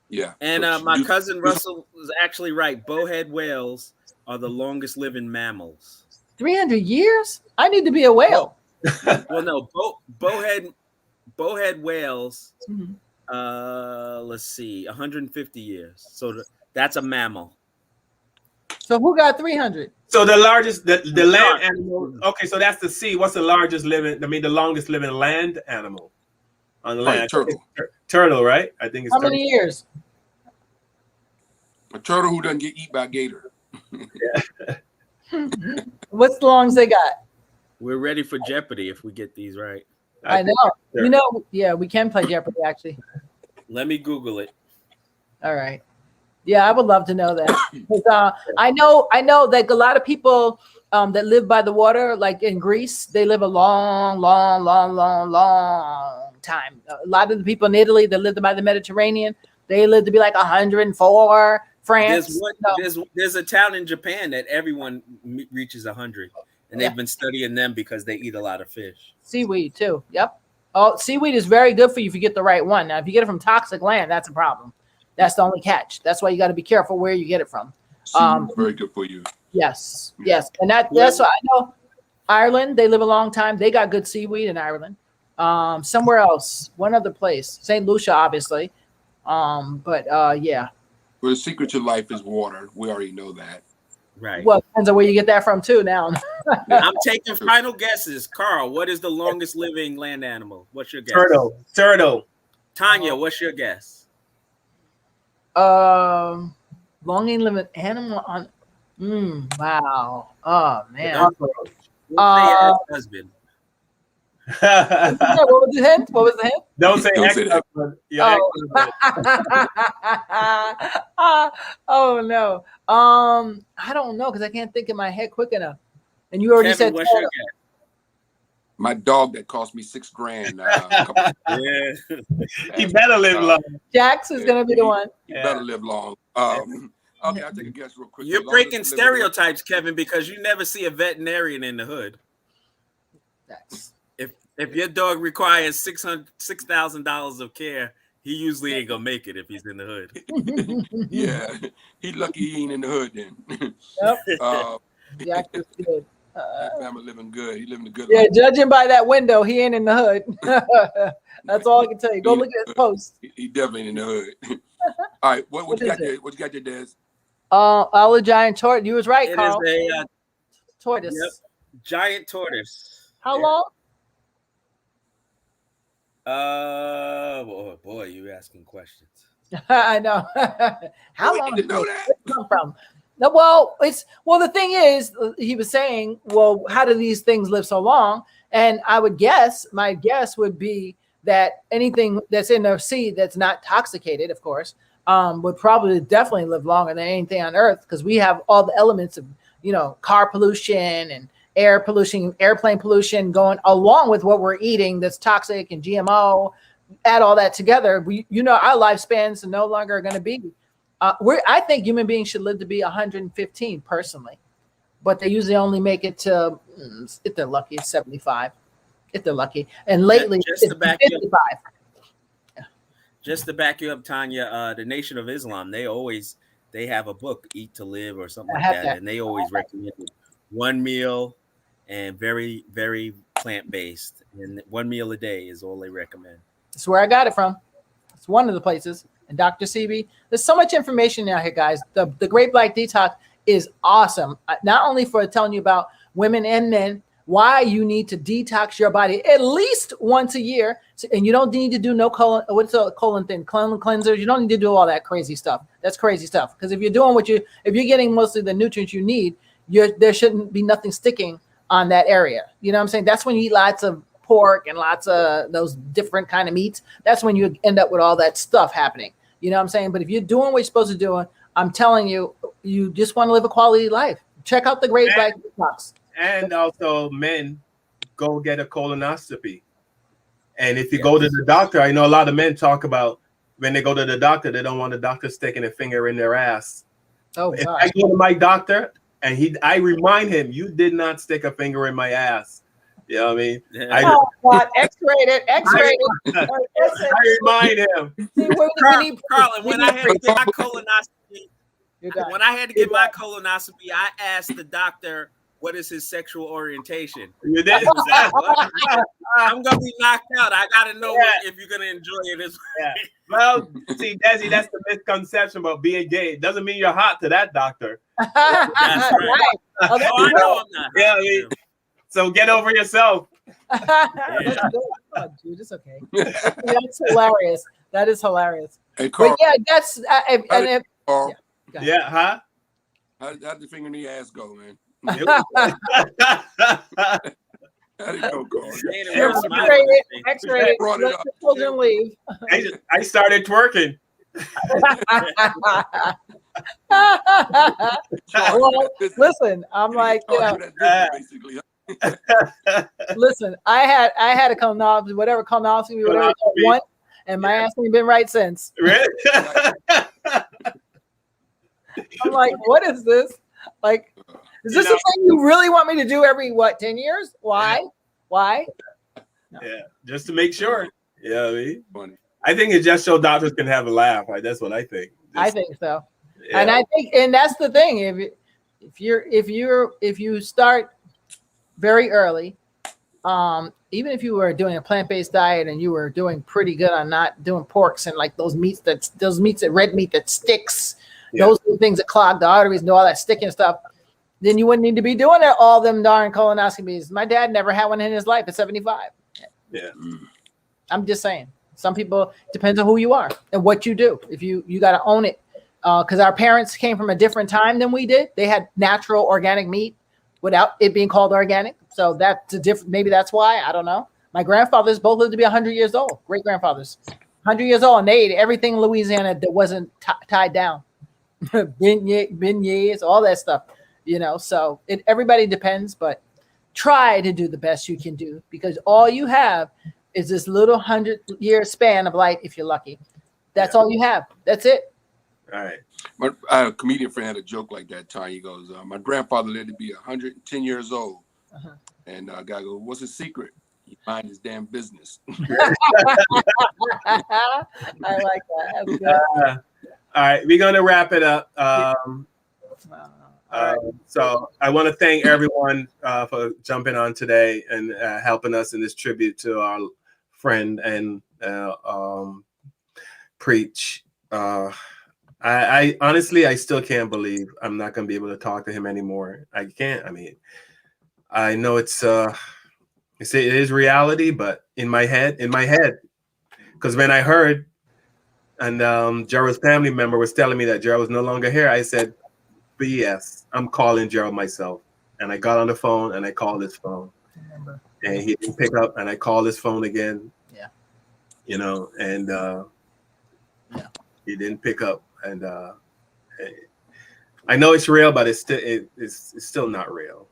Speaker 2: Yeah.
Speaker 5: And my cousin Russell was actually right. Bowhead whales are the longest living mammals.
Speaker 4: 300 years? I need to be a whale.
Speaker 5: Well, no, bowhead whales. Let's see, 150 years. So that's a mammal.
Speaker 4: So who got 300?
Speaker 1: So the largest, the land animal. Okay, so that's the sea. What's the largest living? I mean, the longest living land animal on the land.
Speaker 2: Turtle.
Speaker 1: Turtle, right? I think it's.
Speaker 4: How many years?
Speaker 2: A turtle who doesn't get eaten by a gator.
Speaker 4: What's the longest they got?
Speaker 5: We're ready for Jeopardy if we get these right.
Speaker 4: I know. You know, yeah, we can play Jeopardy actually.
Speaker 5: Let me Google it.
Speaker 4: All right. Yeah, I would love to know that. Because, I know that a lot of people that live by the water, like in Greece, they live a long time. A lot of the people in Italy that live by the Mediterranean, they live to be like 104. France.
Speaker 5: There's a town in Japan that everyone reaches 100, and they've been studying them because they eat a lot of fish.
Speaker 4: Seaweed too. Yep. Oh, seaweed is very good for you if you get the right one. Now, if you get it from toxic land, that's a problem. That's the only catch. That's why you got to be careful where you get it from.
Speaker 2: Very good for you.
Speaker 4: Yes, and that's why I know Ireland. They live a long time. They got good seaweed in Ireland. Somewhere else, one other place, St. Lucia, obviously. Yeah.
Speaker 2: Well, the secret to life is water. We already know that.
Speaker 5: Right.
Speaker 4: Well, depends on where you get that from too. Now.
Speaker 5: I'm taking final guesses. Carl, what is the longest living land animal? What's your guess?
Speaker 1: Turtle.
Speaker 5: Tanya, what's your guess?
Speaker 4: Longing living animal on. Wow. Oh man.
Speaker 5: Husband.
Speaker 4: What was the hint? What was the hint?
Speaker 1: Don't say
Speaker 2: Don't say that.
Speaker 1: ex-husband. Your ex-husband.
Speaker 4: Oh no. I don't know because I can't think in my head quick enough. And you already
Speaker 5: Kevin,
Speaker 4: said
Speaker 5: what's your guess?
Speaker 2: My dog that cost me $6,000.
Speaker 5: Yeah.
Speaker 1: He better live long.
Speaker 4: Jax is gonna be the one.
Speaker 2: You better live long. Okay, I'll take a guess real quick.
Speaker 5: You're breaking stereotypes, Kevin, because you never see a veterinarian in the hood.
Speaker 4: Jax.
Speaker 5: If your dog requires $6,000 of care, he usually ain't gonna make it if he's in the hood.
Speaker 2: Yeah, he's lucky he ain't in the hood then.
Speaker 4: Yep. Jax is good.
Speaker 2: That family living good. He living a good
Speaker 4: Yeah,
Speaker 2: life.
Speaker 4: judging by that window, he ain't in the hood. That's all I can tell you. Go look at his post.
Speaker 2: He definitely ain't in the hood. All right, what you
Speaker 4: is
Speaker 2: got
Speaker 4: it?
Speaker 2: there? What you got there, Des?
Speaker 4: Olive giant tortoise. You was right,
Speaker 5: It
Speaker 4: Carl.
Speaker 5: is a
Speaker 4: Tortoise.
Speaker 5: giant tortoise.
Speaker 4: How long?
Speaker 5: Oh boy, you asking questions.
Speaker 4: I know. How
Speaker 2: We
Speaker 4: long
Speaker 2: need to know that.
Speaker 4: did it come from? No, well, the thing is, he was saying, well, how do these things live so long? And I would guess, my guess would be that anything that's in the sea that's not toxicated, of course, would probably definitely live longer than anything on Earth because we have all the elements of, car pollution and air pollution, airplane pollution going along with what we're eating that's toxic and GMO. Add all that together, our lifespans are no longer going to be. I think human beings should live to be 115 personally, but they usually only make it to, if they're lucky, it's 75. If they're lucky, and lately
Speaker 5: Just to
Speaker 4: it's
Speaker 5: back you
Speaker 4: 55.
Speaker 5: Just to back you up, Tanya, the Nation of Islam, they have a book, Eat to Live or something like that, and they always recommend one meal and very, very plant-based, and one meal a day is all they recommend.
Speaker 4: That's where I got it from. It's one of the places. And Dr. Sebi, there's so much information out here, guys. The Great Black Detox is awesome. Not only for telling you about women and men, why you need to detox your body at least once a year. And you don't need to do colon cleansers. You don't need to do all that crazy stuff. That's crazy stuff. Because if you're doing if you're getting mostly the nutrients you need, there shouldn't be nothing sticking on that area. You know what I'm saying? That's when you eat lots of pork and lots of those different kind of meats. That's when you end up with all that stuff happening. You know what I'm saying? But if you're doing what you're supposed to do, I'm telling you, you just want to live a quality life. Check out the Great Black Detox.
Speaker 1: And also, men, go get a colonoscopy. And if you go to the doctor, I know a lot of men talk about when they go to the doctor, they don't want the doctor sticking a finger in their ass.
Speaker 4: Oh,
Speaker 1: if
Speaker 4: God.
Speaker 1: I go to my doctor and I remind him, you did not stick a finger in my ass. You know what I mean?
Speaker 5: Yeah.
Speaker 4: Oh, God. X-rated.
Speaker 1: I remind him.
Speaker 5: Carlin, when I had to get my colonoscopy, I asked the doctor, what is his sexual orientation?
Speaker 1: You did?
Speaker 5: I'm gonna be knocked out. I gotta know if you're gonna enjoy it.
Speaker 1: Well, see, Desi, that's the misconception about being gay. It doesn't mean you're hot to that doctor.
Speaker 5: That's right.
Speaker 4: Oh, that's
Speaker 5: I know I'm not.
Speaker 1: Yeah, I mean, so get over yourself.
Speaker 4: That's good. Oh, dude, it's okay. That's hilarious. That is hilarious.
Speaker 2: Hey, Carl.
Speaker 4: But yeah, that's
Speaker 2: Carl,
Speaker 1: Yeah, huh?
Speaker 2: how'd the finger in the ass go, man?
Speaker 1: It
Speaker 2: How'd it go, Carl?
Speaker 4: X-rated.
Speaker 2: Brought it
Speaker 4: Let
Speaker 2: up.
Speaker 4: the children leave.
Speaker 1: I started twerking.
Speaker 4: Well, listen, I'm like,
Speaker 2: basically.
Speaker 4: listen, I had a colonoscopy, whatever one, and my ass ain't been right since.
Speaker 1: Really?
Speaker 4: I'm like, what is this? Like, is this the thing you really want me to do every 10 years? Why? No.
Speaker 1: Yeah, just to make sure. Yeah, I mean,
Speaker 2: Funny.
Speaker 1: I think it just so doctors can have a laugh. Right? That's what I think.
Speaker 4: I think so.
Speaker 1: Yeah.
Speaker 4: And I think, and that's the thing. If you start very early, even if you were doing a plant-based diet and you were doing pretty good on not doing porks and like red meat that sticks, those are the things that clog the arteries and all that sticking stuff, then you wouldn't need to be doing all them darn colonoscopies. My dad never had one in his life at 75.
Speaker 1: Yeah.
Speaker 4: I'm just saying. Some people, depends on who you are and what you do. If you got to own it. Because our parents came from a different time than we did. They had natural organic meat without it being called organic. So that's a different. Maybe that's why, I don't know. My grandfathers both lived to be 100 years old. Great grandfathers, 100 years old, and they ate everything in Louisiana that wasn't tied down. Beignets, all that stuff, So everybody depends, but try to do the best you can do, because all you have is this little 100-year span of life. If you're lucky, that's all you have. That's it.
Speaker 1: All right.
Speaker 2: A comedian friend had a joke like that, Tanya. He goes, my grandfather lived to be 110 years old. And a guy goes, what's his secret? He mind his damn business.
Speaker 4: I like that. That's good.
Speaker 1: All right, we're going to wrap it up. So I want to thank everyone for jumping on today and helping us in this tribute to our friend and Preach. I honestly, I still can't believe I'm not going to be able to talk to him anymore. I can't. I mean, I know it is reality, but in my head, because when I heard, and Gerald's family member was telling me that Gerald was no longer here, I said, BS, I'm calling Gerald myself. And I got on the phone and I called his phone. And he didn't pick up, and I called his phone again. Yeah. He didn't pick up. And I know it's real, but it's still not real.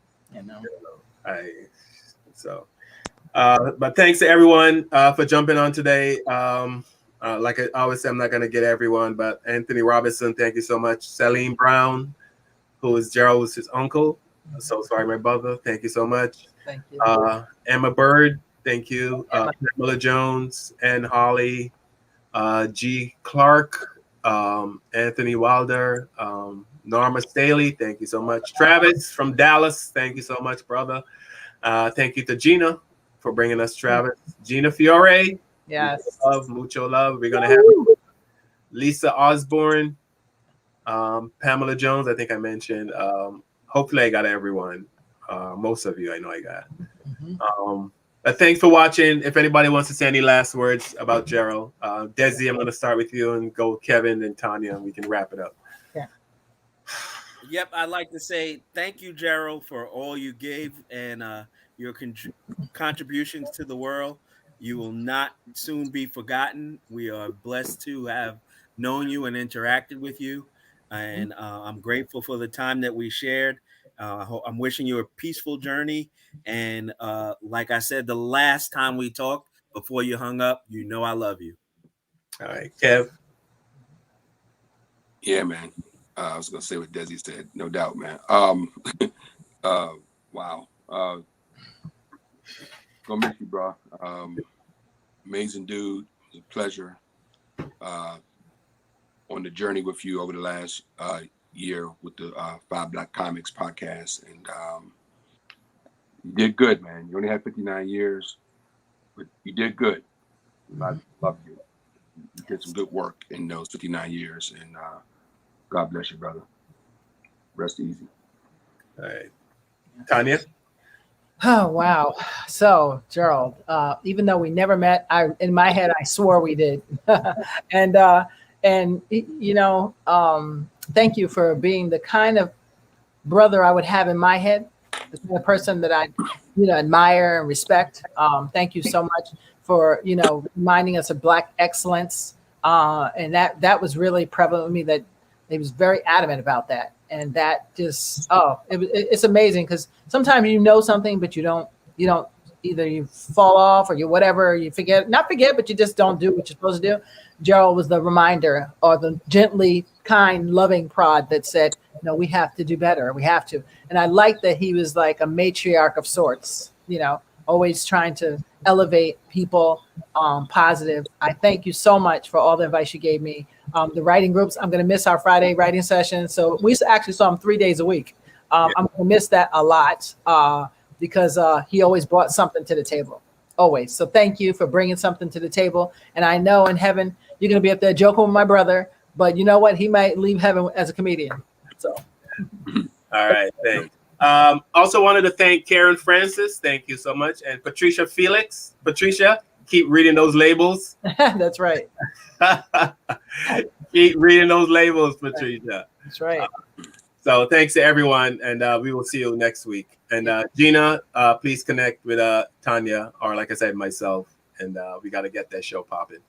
Speaker 1: But thanks to everyone for jumping on today. Like I always say, I'm not going to get everyone, but Anthony Robinson, thank you so much. Celine Brown, who is Gerald's uncle. So sorry, my brother. Thank you so much.
Speaker 4: Thank you.
Speaker 1: Emma Bird, thank you. Pamela Jones and Holly, G. Clark, Anthony Wilder, Norma Staley, thank you so much. Travis from Dallas, thank you so much, brother. Thank you to Gina for bringing us Travis. Gina Fiore.
Speaker 4: Yes.
Speaker 1: Mucho love. We're going to have Lisa Osborne, Pamela Jones, I think I mentioned. Hopefully I got everyone. Most of you I know I got. But thanks for watching. If anybody wants to say any last words about Gerald, Desi, I'm going to start with you and go with Kevin and Tanya, and we can wrap it up.
Speaker 4: Yeah.
Speaker 5: Yep, I'd like to say thank you, Gerald, for all you gave and your contributions to the world. You will not soon be forgotten. We are blessed to have known you and interacted with you. And I'm grateful for the time that we shared. I'm wishing you a peaceful journey. And like I said, the last time we talked before you hung up, I love you.
Speaker 1: All right, Kev.
Speaker 2: Yeah, man. I was going to say what Desi said. No doubt, man. Wow. Gonna miss you, bro. Amazing dude. It was a pleasure on the journey with you over the last year with the Five Black Comics podcast. And you did good, man. You only had 59 years, but you did good. I love you. You did some good work in those 59 years. And God bless you, brother. Rest easy.
Speaker 1: All right. Tanya?
Speaker 4: Oh, wow. So, Gerald, even though we never met, in my head, I swore we did. And thank you for being the kind of brother I would have in my head, the kind of person that I, admire and respect. Thank you so much for, reminding us of Black excellence. And that was really prevalent with me, that he was very adamant about that. And that just, it's amazing, because sometimes you know something, but you don't, either you fall off or you whatever, you not forget, but you just don't do what you're supposed to do. Gerald was the reminder, or the gently kind, loving prod that said, we have to do better. We have to. And I like that he was like a matriarch of sorts, always trying to elevate people, positive. I thank you so much for all the advice you gave me. The writing groups, I'm going to miss our Friday writing session. So we actually saw him 3 days a week. I'm going to miss that a lot because he always brought something to the table, always. So thank you for bringing something to the table. And I know in heaven, you're going to be up there joking with my brother, but you know what? He might leave heaven as a comedian. So.
Speaker 1: All right. Thanks. Also wanted to thank Karen Francis. Thank you so much. And Patricia Felix. Patricia, keep reading those labels.
Speaker 4: That's right.
Speaker 1: Keep reading those labels, Patricia.
Speaker 4: That's right.
Speaker 1: So thanks to everyone, and we will see you next week. And Gina, please connect with Tanya, or like I said, myself, and we got to get that show popping.